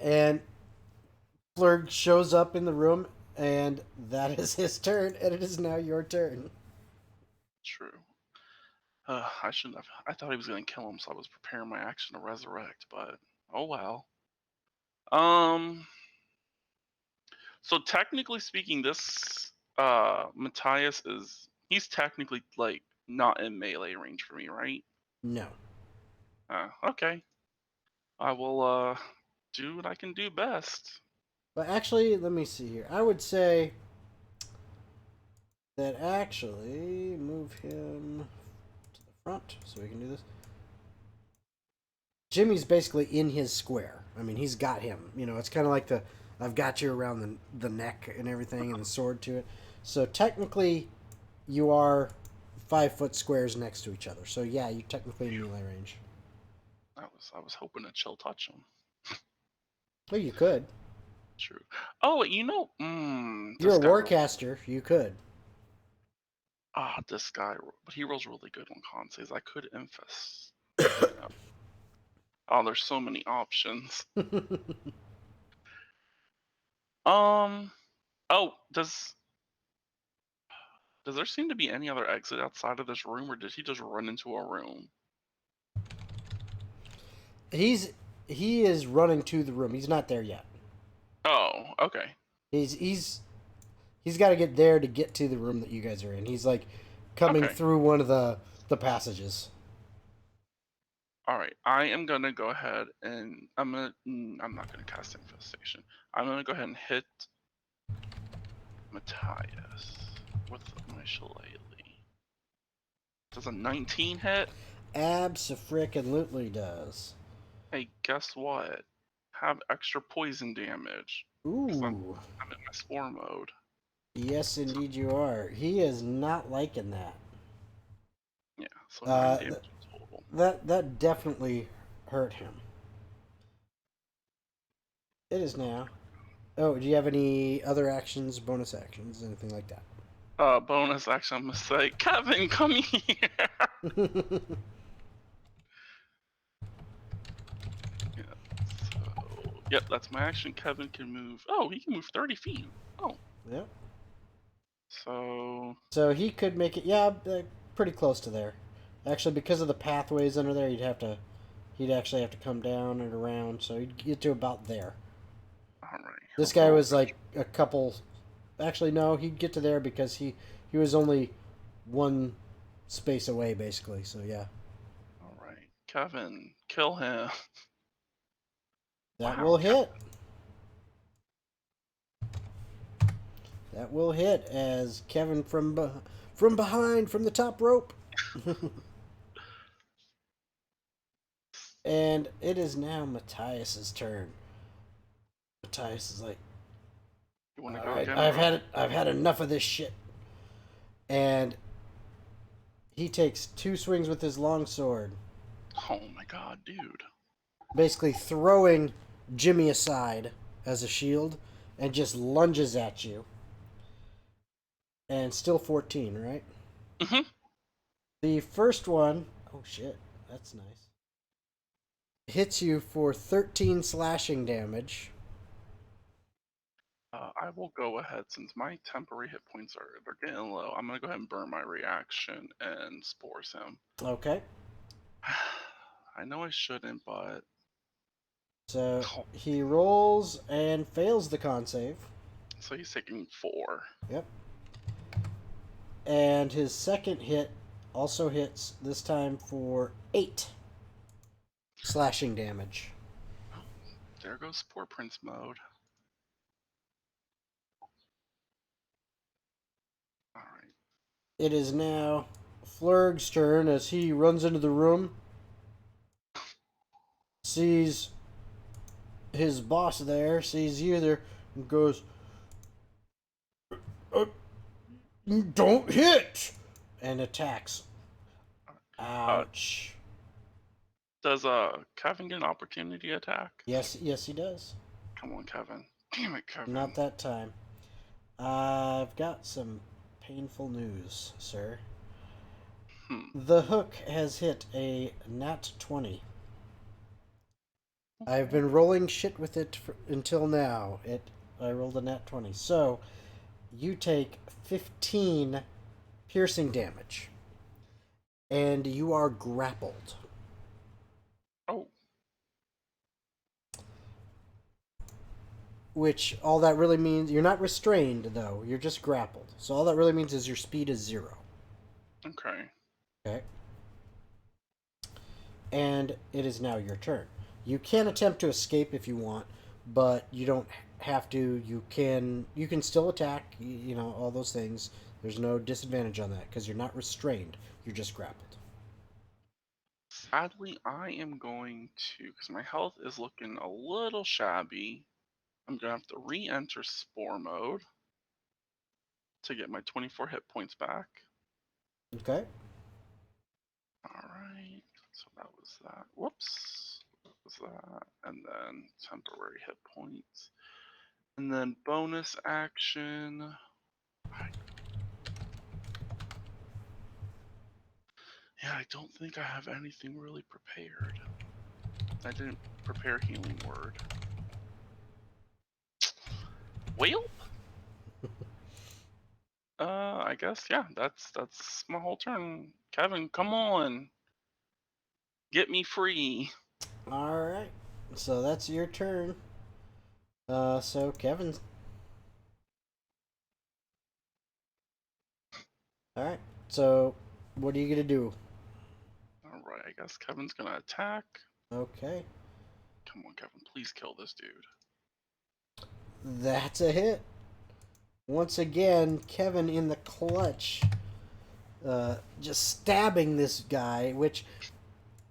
And Flurg shows up in the room, and that is his turn, and it is now your turn. True. I shouldn't have. I thought he was gonna kill him, so I was preparing my action to resurrect. But oh well. Um. So technically speaking, this Matthias he's technically like not in melee range for me, right? No. Okay. I will do what I can do best. But actually, let me see here. I would say that actually move him to the front so we can do this. Jimmy's basically in his square. I mean, he's got him. It's kind of like the I've got you around the neck and everything, and the sword to it. So technically, you are 5 foot squares next to each other. So yeah, you technically in melee range. I was hoping to chill touch him. Well, you could. True. Oh, You're this a guy rolls. warcaster. You could. This guy, but he rolls really good on con saves. I could infest. Oh, there's so many options. Um. Oh, does there seem to be any other exit outside of this room, or did he just run into a room? he is running to the room. He's not there yet. Oh, okay. He's got to get there to get to the room that you guys are in. He's like coming Okay. through one of the passages. All right. I am gonna go ahead and I'm not gonna cast infestation. I'm gonna go ahead and hit Matthias with my shillelagh. Does a 19 hit? Abso-frickin-lutely does. Hey, guess what? Have extra poison damage. Because Ooh. I'm in my spore mode. Yes, So, indeed you are. He is not liking that. yeah, so 9 Th- damage total. that definitely hurt him. It is now. Oh, do you have any other actions, bonus actions, anything like that? Bonus action, I'm gonna say, Kevin, come here! Yeah, so, yep, that's my action. Kevin can move. Oh, he can move 30 feet. Oh, Yep. so, So he could make it. Yeah, pretty close to there. Actually, because of the pathways under there, he'd actually have to come down and around. So he'd get to about there. alright, This he'll guy roll was for. like a couple. Actually, no, he'd get to there because he was only one space away, basically. So yeah, Alright, Kevin, kill him. that Wow, will hit. That will hit as Kevin from behind from the top rope. And it is now Matthias's turn. Matthias is like, you wanna "All go right, again, bro? I've had enough of this shit." And he takes two swings with his longsword, Oh my god, dude. basically throwing Jimmy aside as a shield, and just lunges at you. And still 14, right? Mm-hmm. The first one, oh shit, that's nice. Hits you for 13 slashing damage. I will go ahead since my temporary hit points they're getting low. I'm gonna go ahead and burn my reaction and spores him. Okay. I know I shouldn't, but So oh, he rolls and fails the con save. so he's taking 4. Yep. And his second hit also hits, this time for 8 slashing damage. Oh, there goes poor Prince mode. All right. It is now Flurg's turn as he runs into the room, sees his boss there, sees you there, and goes, uh, "Don't hit!" and attacks. Uh, Ouch. does Kevin get an opportunity attack? Yes, yes, he does. Come on, Kevin. Damn it, Not Kevin. that time. I've got some painful news, sir. Hmm. The hook has hit a nat 20. I've Okay. been rolling shit with it until now. I rolled a nat 20. So, you take 15 piercing damage. And you are grappled. Oh, Which, all that really means, you're not restrained, though. You're just grappled. So, all that really means is your speed is 0. okay. Okay? And it is now your turn. You can attempt to escape if you want, but you don't have to. You can still attack, you know, all those things. There's no disadvantage on that because you're not restrained. You're just grappled. Sadly, I am going to, because my health is looking a little shabby. I'm gonna have to re-enter spore mode to get my 24 hit points back. Okay? Alright, so that was that. Whoops. What was that? And then temporary hit points. And then bonus action. Yeah, I don't think I have anything really prepared. I didn't prepare healing word. Well, I guess yeah. That's my whole turn. Kevin, come on, get me free. Alright. So that's your turn. So Kevin. Alright. So, what are you gonna do? All right, I guess Kevin's gonna attack. Okay. Come on, Kevin, please kill this dude. That's a hit. Once again, Kevin in the clutch. just stabbing this guy, which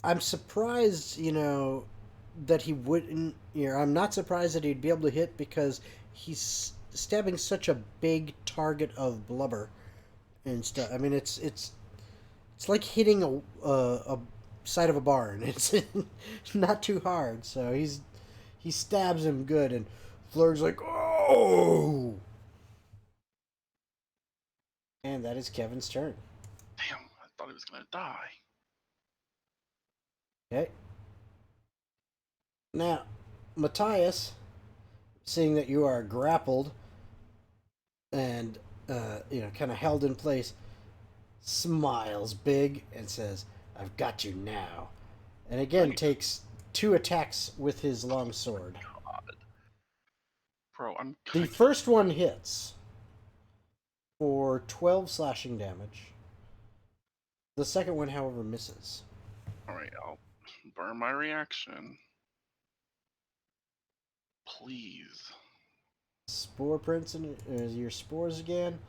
I'm surprised, that he wouldn't. I'm not surprised that he'd be able to hit because he's stabbing such a big target of blubber and stuff. I mean, it's like hitting a side of a barn. It's not too hard, so he stabs him good, and Flurg's like, oh, and that is Kevin's turn. Damn, I thought he was gonna die. Okay. Now, Matthias, seeing that you are grappled and kind of held in place, smiles big and says, "I've got you now." And again takes 2 attacks with his long sword. God, bro, I'm. The first one hits for 12 slashing damage. The second one, however, misses. All right, I'll burn my reaction. Please. Spore prints in your spores again.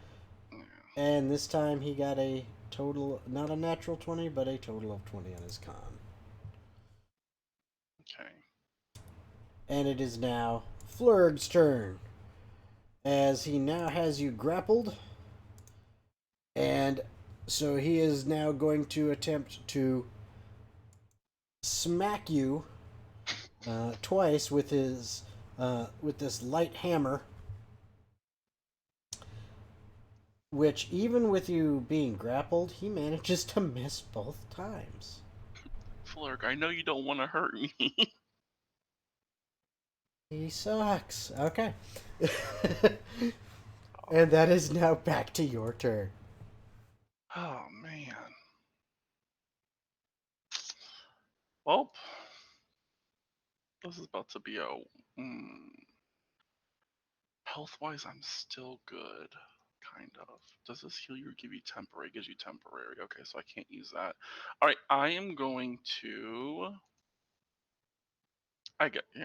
Yeah. And this time he got a total, not a natural 20, but a total of 20 on his con. Okay. And it is now Flurg's turn, as he now has you grappled. And so he is now going to attempt to smack you twice with his with this light hammer, which even with you being grappled, he manages to miss both times. Flurk, I know you don't want to hurt me. He sucks. Okay. And that is now back to your turn. Oh man. Well, this is about to be a. Health-wise, I'm still good. Kind of. Does this heal you or give you temporary? It gives you temporary. Okay, so I can't use that. Alright, I am going to.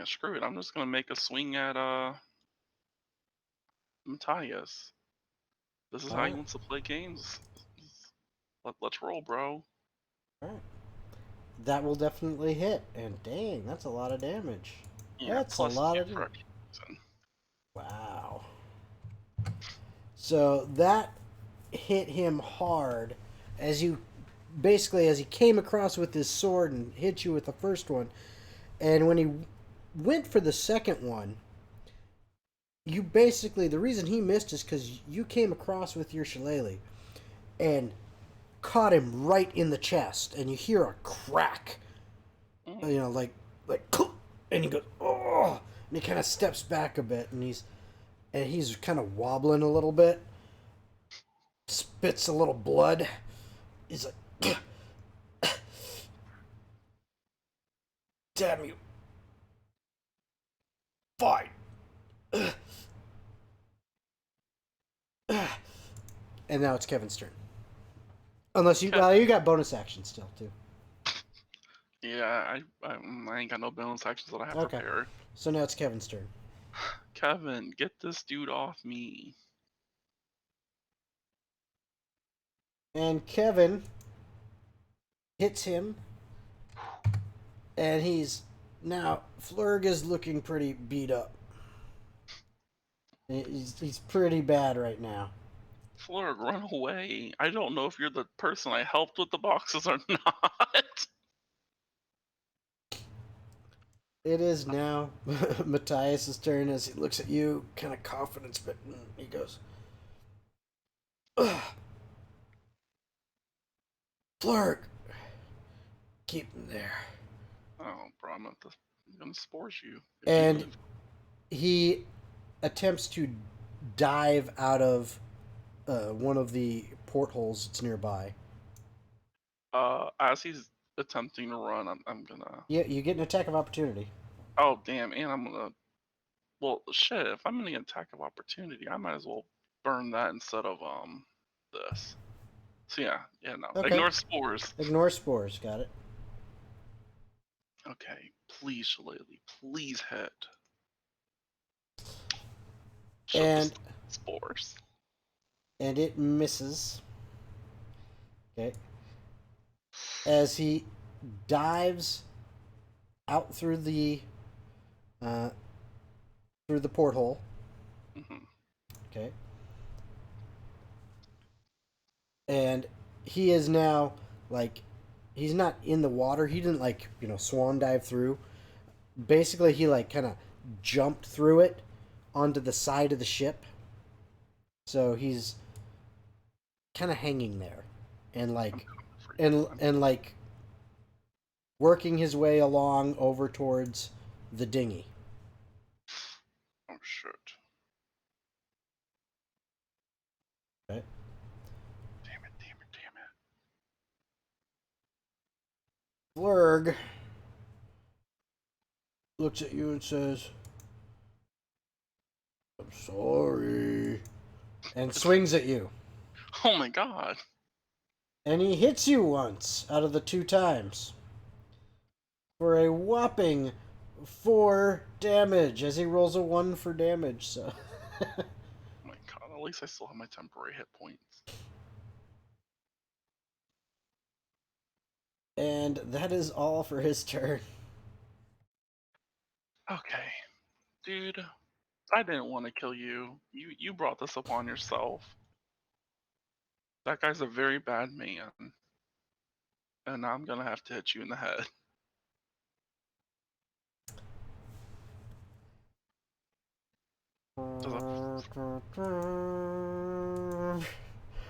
Screw it. I'm just gonna make a swing at Matthias. This is All how he right. wants to play games. Let's roll, bro. All right. That will definitely hit. And dang, that's a lot of damage. Yeah, That's a plus lot 2 of for damage. extra reason. Wow. So that hit him hard as you basically as he came across with his sword and hit you with the first one. And when he went for the second one, you basically the reason he missed is because you came across with your shillelagh and caught him right in the chest, and you hear a crack. Mm. Like, and he goes, oh, and he kind of steps back a bit, and he's kind of wobbling a little bit, spits a little blood. He's like, damn you, fine. And now it's Kevin's turn. Unless you, well, you got bonus action still too. Yeah, I ain't got no bonus actions that I have Okay, prepared. so now it's Kevin's turn. Kevin, get this dude off me. And Kevin hits him, and he's now Flurg is looking pretty beat up. He's pretty bad right now. Flurg, run away. I don't know if you're the person I helped with the boxes or not. It is now Matthias' turn as he looks at you, kind of confident spitting. He goes, ugh. Flurg, keep him there. Oh, bro, I'm gonna spores you if you And leave. he attempts to dive out of one of the portholes that's nearby. As he's attempting to run, I'm gonna. Yeah, you get an attack of opportunity. Oh, damn, and I'm gonna. Well, shit. If I'm gonna attack of opportunity, I might as well burn that instead of this. So yeah, no. Okay. Ignore spores. Ignore spores. Got it. Okay, please, Shillelagh, please hit. Shut the And spores. it misses. Okay. As he dives out uh, through the porthole. Hmm. Okay. And he is now like he's not in the water. He didn't like swan dive through. Basically, he like kind of jumped through it onto the side of the ship. So he's kind of hanging there, and I'm like coming for you. and like working his way along over towards the dinghy. Oh shit! Right? Damn it! Damn it! Damn it! Flurg looks at you and says, "I'm sorry," and swings at you. Oh my god! And he hits you once out of the 2 times for a whopping 4 damage as he rolls a 1 for damage. So, Oh my god! At least I still have my temporary hit points. and that is all for his turn. Okay, dude. I didn't want to kill you. You brought this upon yourself. That guy's a very bad man, and I'm gonna have to hit you in the head. Does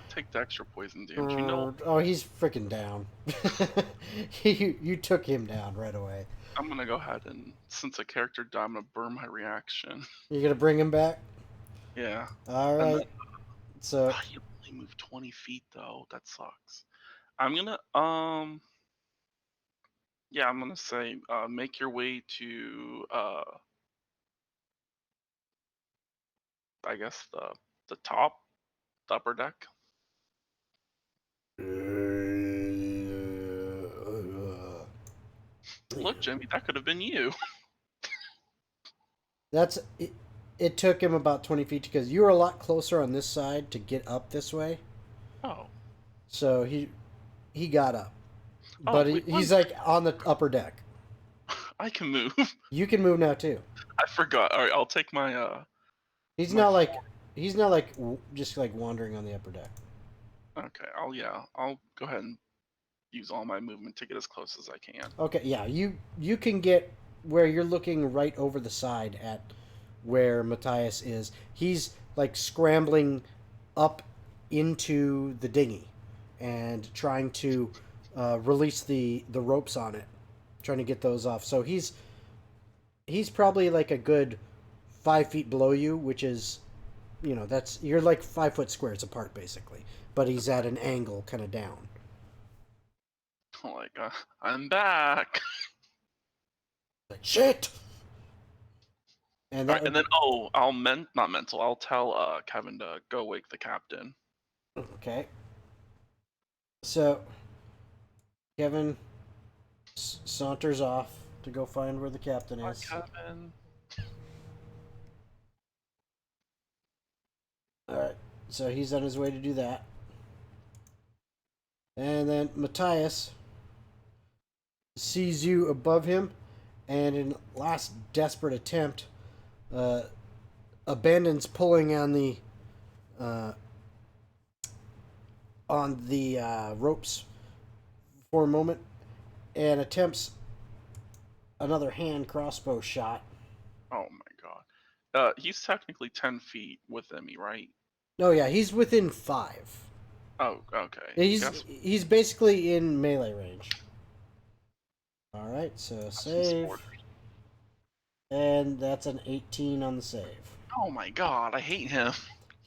take the extra poison damage. You know, Oh, he's freaking down. You took him down right away. I'm gonna go ahead and since a character died, I'm gonna burn my reaction. You gonna bring him back? Yeah, All and then right. So you only move 20 feet though. That sucks. I'm gonna yeah, I'm gonna say make your way to I guess the top, the upper deck. Look, Jimmy, that could have been you. that's it. It took him about 20 feet because you were a lot closer on this side to get up this way. Oh, So he got up, but oh, wait, one he's like on the upper deck. I can move. You can move now too. I forgot. All right, I'll take my He's my now four. like he's now like just like wandering on the upper deck. Okay, I'll go ahead and use all my movement to get as close as I can. Okay, yeah, you can get where you're looking right over the side at where Matthias is. He's like scrambling up into the dinghy and trying to release the ropes on it, trying to get those off. So he's probably like a good 5 feet below you, which is that's you're like 5 foot squares apart basically, but he's at an angle kind of down. Like I'm back. Like shit, and All that right, and would then I'll not mental. I'll tell Kevin to go wake the captain. okay. So Kevin saunters off to go find where the captain Hi, is. Kevin. All right, so he's on his way to do that, and then Matthias sees you above him, and in last desperate attempt, uh, abandons pulling uh, on the ropes for a moment, and attempts another hand crossbow shot. Oh my god. He's technically 10 feet within me, right? Oh yeah, he's within 5. Oh, okay. He's Guess he's basically in melee range. All right, so have some save, supporters. and that's an 18 on the save. Oh my god, I hate him.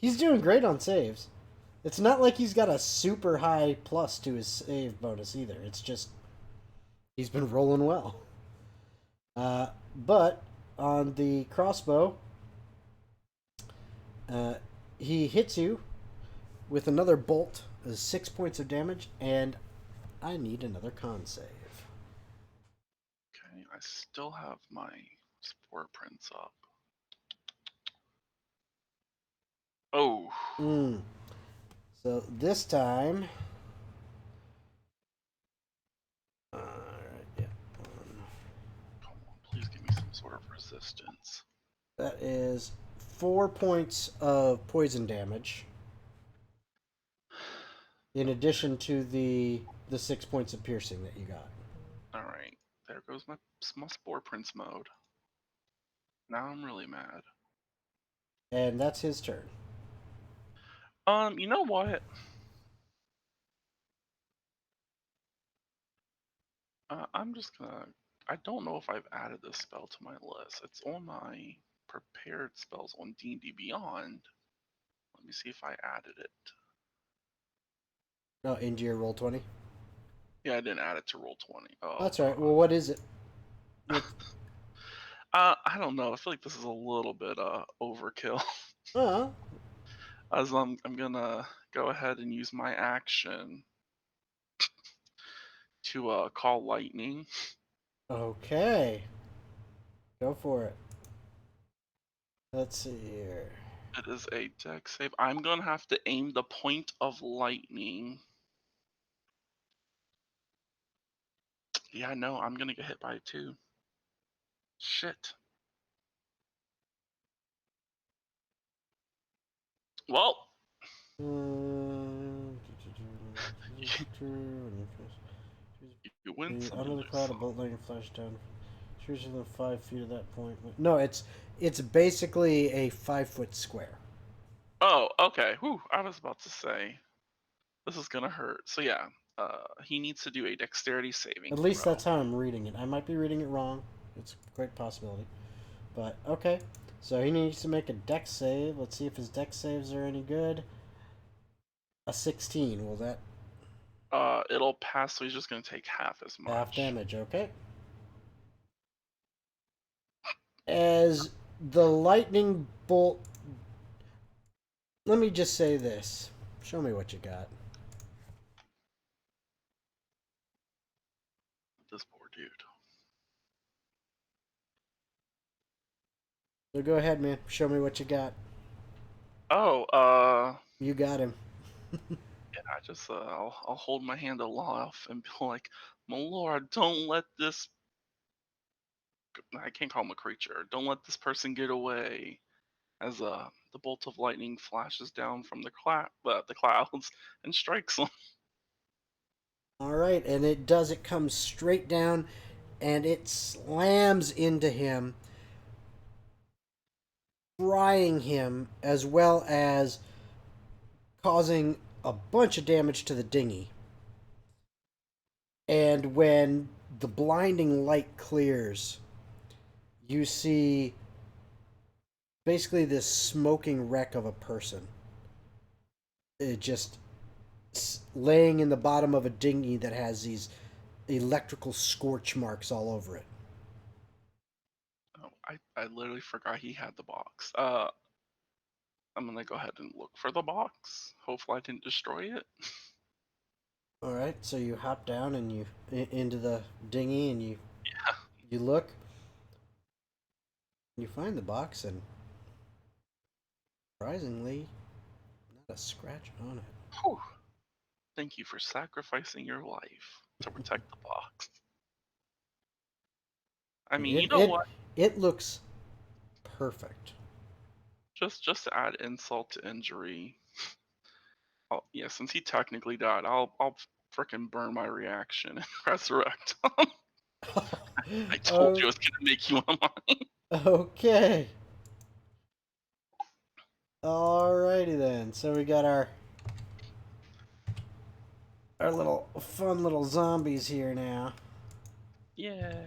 He's doing great on saves. It's not like he's got a super high plus to his save bonus either. It's just he's been rolling well. But on the crossbow, uh, he hits you with another bolt, 6 points of damage, and I need another con save. Okay, I still have my support prints up. Oh, Mm. So this time, Alright, yeah. Come on, please give me some sort of resistance. That is 4 points of poison damage, in addition to the 6 points of piercing that you got. All right, there goes my Spore Prince mode. Now I'm really mad. And that's his turn. You know what? I'm just gonna. I don't know if I've added this spell to my list. It's on my prepared spells on D&D Beyond. Let me see if I added it. Oh, into your roll 20? Yeah, I didn't add it to Roll20. Oh That's right. god. Well, what is it? I don't know. I feel like this is a little bit overkill. Uh, As I'm gonna go ahead and use my action to call lightning. okay. Go for it. Let's see here. It is a dex save. I'm gonna have to aim the point of lightning. Yeah, no, I'm gonna get hit by it too. Shit. Well, you win some Under and the lose cloud, a some. bolt lightning flash down. Shoots within 5 feet of that point. No, it's basically a 5 foot square. Oh, okay. Whew, I was about to say this is gonna hurt. So yeah, he needs to do a dexterity saving At least throw. that's how I'm reading it. I might be reading it wrong. It's a great possibility. But okay. So he needs to make a dex save. Let's see if his dex saves are any good. A 16. Will that It'll pass, so he's just gonna take half as half much. damage? Okay. As the lightning bolt. Let me just say this. Show me what you got. This poor dude. So go ahead, man. Show me what you got. Oh, You got him. yeah, I just I'll hold my hand aloft and be like, "My lord, don't let this." I can't call him a creature. Don't let this person get away. As the bolt of lightning flashes down from the clouds and strikes him. All right, and it does. It comes straight down, and it slams into him, frying him as well as causing a bunch of damage to the dinghy. And when the blinding light clears, you see basically this smoking wreck of a person. It just laying in the bottom of a dinghy that has these electrical scorch marks all over it. Oh, I literally forgot he had the box. I'm gonna go ahead and look for the box. Hopefully I didn't destroy it. All right, so you hop down and you into the dinghy and you look, you find the box, and surprisingly, not a scratch on it. Whew. Thank you for sacrificing your life to protect the box. I mean, you It know it what? it looks perfect. Just to add insult to injury, yeah, since he technically died, I'll frickin' burn my reaction and resurrect him. I told you I Oh, was gonna make you one of mine. okay. Alrighty then. So we got our little fun little zombies here now. Yay.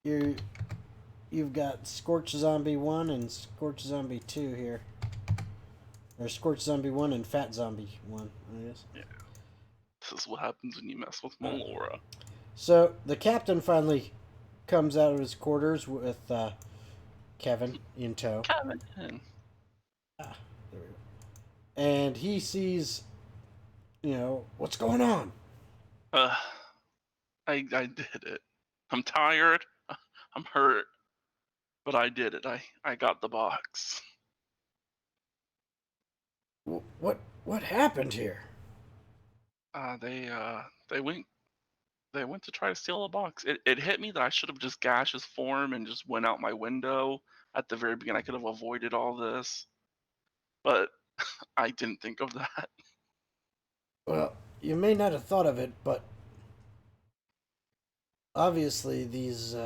You you've got Scorch Zombie 1 and Scorch Zombie 2 here. Or Scorch Zombie 1 and Fat Zombie 1, I guess. Yeah, this is what happens when you mess with Alright. Melora. So the captain finally comes out of his quarters with Kevin in tow. Kevin. Ah, there we go. And he sees, what's going on? Uh, I did it. I'm tired. I'm hurt, but I did it. I got the box. What happened here? They went. They went to try to steal a box. It hit me that I should have just gashed his form and just went out my window at the very beginning. I could have avoided all this, but I didn't think of that. Well, you may not have thought of it, but obviously these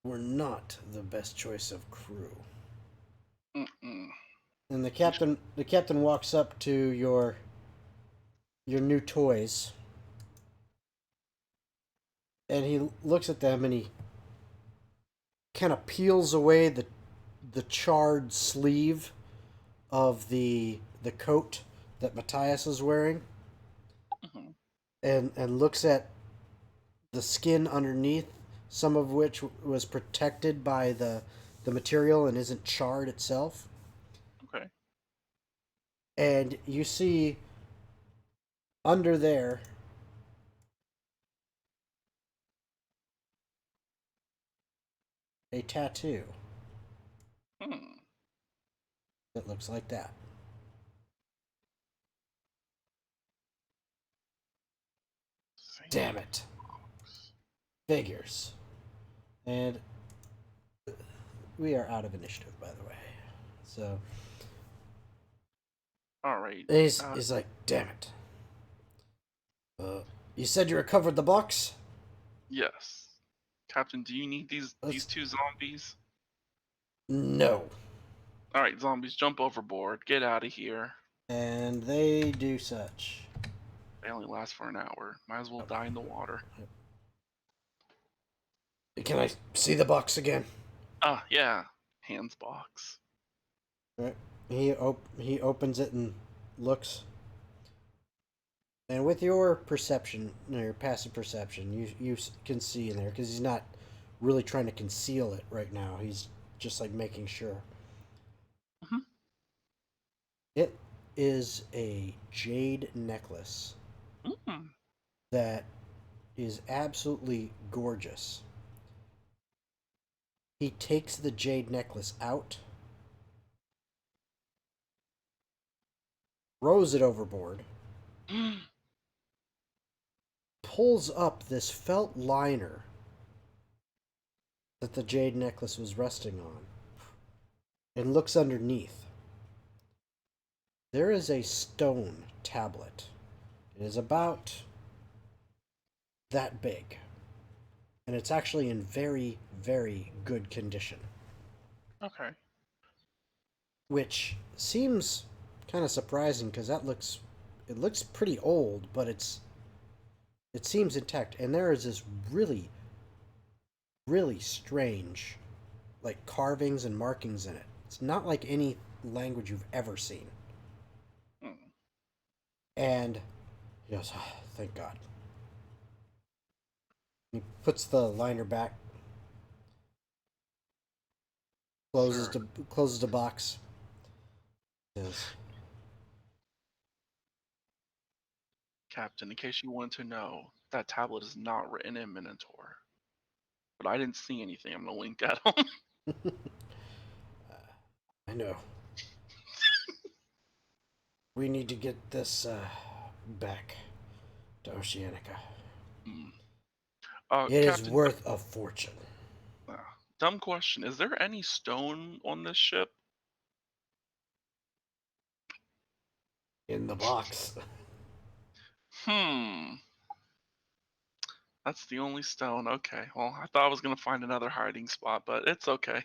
were not the best choice of crew. Mm-mm. And You sh- the captain walks up to your new toys, and he looks at them and he kind of peels away the charred sleeve of the coat that Matthias is wearing, mhm. and looks at the skin underneath, some of which was protected by the material and isn't charred itself. Okay. And you see under there a tattoo Hmm. that looks like that. Same Damn it. Figures. And we are out of initiative, by the way. So All right. he's like, damn it. Uh, you said you recovered the box? Yes. Captain, do you need these Let's. two zombies? No. All right, zombies, jump overboard. Get out of here. And they do such. They only last for an hour. Might as well die in the water. Can I see the box again? Ah, yeah. Hands box. Right. He opens it and looks. And with your perception, your passive perception, you can see in there because he's not really trying to conceal it right now. He's just like making sure. Hmm. It is a jade necklace Mm. that is absolutely gorgeous. He takes the jade necklace out, throws it overboard, pulls up this felt liner that the jade necklace was resting on, and looks underneath. There is a stone tablet. It is about that big, and it's actually in very, very good condition, Okay. which seems kind of surprising because it looks pretty old, but it seems intact. And there is this really, really strange, like carvings and markings in it. It's not like any language you've ever seen. Mm. And he goes, oh, thank God. He puts the liner back, Sir, closes the box. Says, Captain, in case you wanted to know, that tablet is not written in Minotaur. But I didn't see anything. I'm gonna link at him. I know. We need to get this back to Oceanica. Mm. It is Captain, worth a fortune. uh, dumb question. Is there any stone on this ship? In the box. Hmm. That's the only stone. Okay. Well, I thought I was gonna find another hiding spot, but it's okay.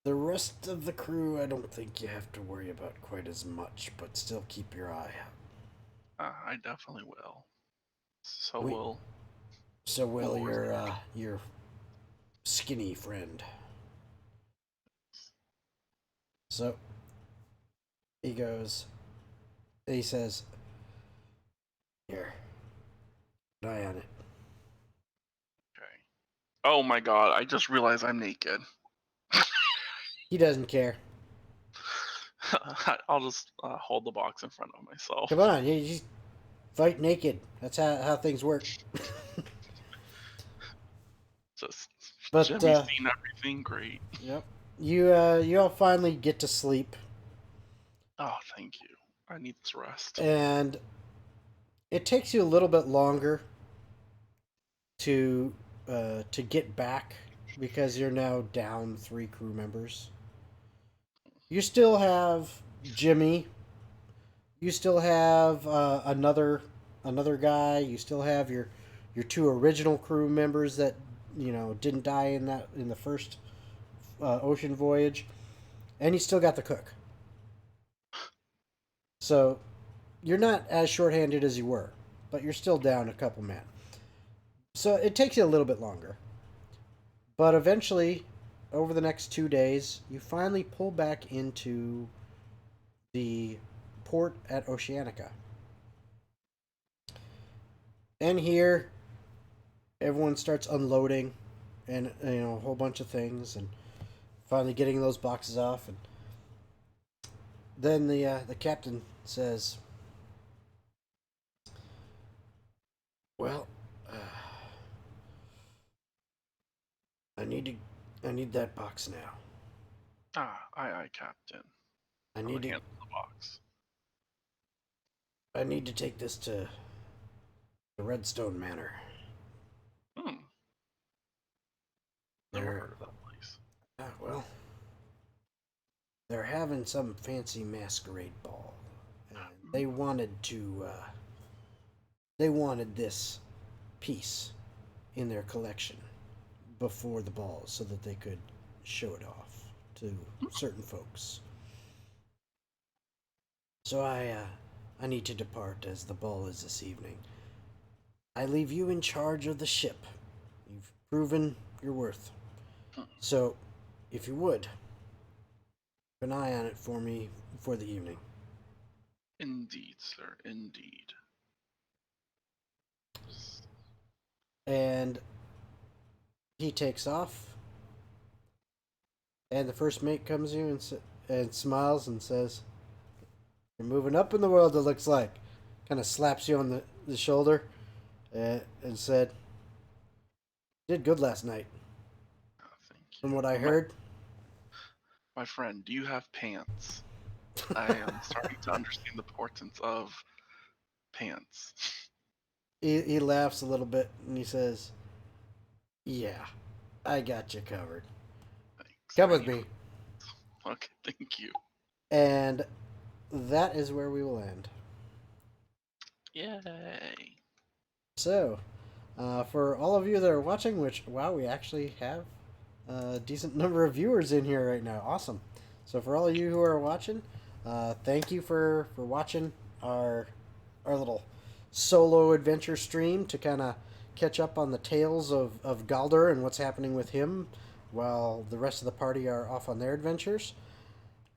The rest of the crew, I don't think you have to worry about quite as much, but still keep your eye out. I definitely will. So We, will so will Mallore's your skinny friend. So he goes, he says, here, an eye on it. okay. Oh my god! I just realized I'm naked. He doesn't care. I'll just hold the box in front of myself. Come on, you just fight naked. That's how things work. Just But Jimmy's seen everything. Great. yep, you all finally get to sleep. Oh, thank you. I need this rest. And it takes you a little bit longer to get back because you're now down 3 crew members. You still have Jimmy. You still have another guy. You still have your 2 original crew members that didn't die in the first ocean voyage, and you still got the cook. So you're not as shorthanded as you were, but you're still down a couple men. So it takes you a little bit longer. But eventually, over the next 2 days, you finally pull back into the port at Oceanica. And here, everyone starts unloading and a whole bunch of things and finally getting those boxes off. And then the captain says, "Well, I need that box now. Aye, Captain. I I need would to handle the box. I need to take this to the Redstone Manor. Hmm. Never They're heard of that place. well, they're having some fancy masquerade ball, and they wanted this piece in their collection before the ball so that they could show it off to certain folks. So I need to depart as the ball is this evening. I leave you in charge of the ship. You've proven your worth. Hmm. So, if you would, keep an eye on it for me for the evening." Indeed, sir. Indeed. And he takes off, and the first mate comes to you and smiles and says, "You're moving up in the world, it looks like." Kind of slaps you on the shoulder and said, "Did good last night, Thank from you. what I heard." My friend, do you have pants? I am starting to understand the importance of pants. He laughs a little bit and he says, "Yeah, I got you covered. Thanks. Come I with need. me." Okay, thank you. And that is where we will end. Yay. So, for all of you that are watching, which, wow, we actually have a decent number of viewers in here right now. Awesome. So, for all of you who are watching, thank you for watching our little solo adventure stream to kind of catch up on the tales of Galdur and what's happening with him while the rest of the party are off on their adventures.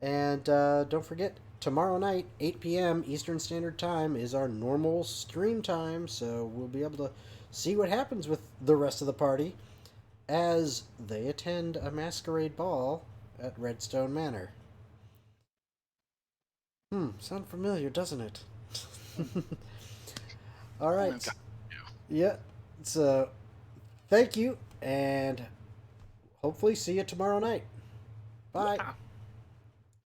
And don't forget, tomorrow night, 8 p.m. Eastern Standard Time, is our normal stream time, so we'll be able to see what happens with the rest of the party as they attend a masquerade ball at Redstone Manor. Sound familiar, doesn't it? All Oh, right. got Yeah. So, thank you, and hopefully see you tomorrow night. you. Bye. Yeah.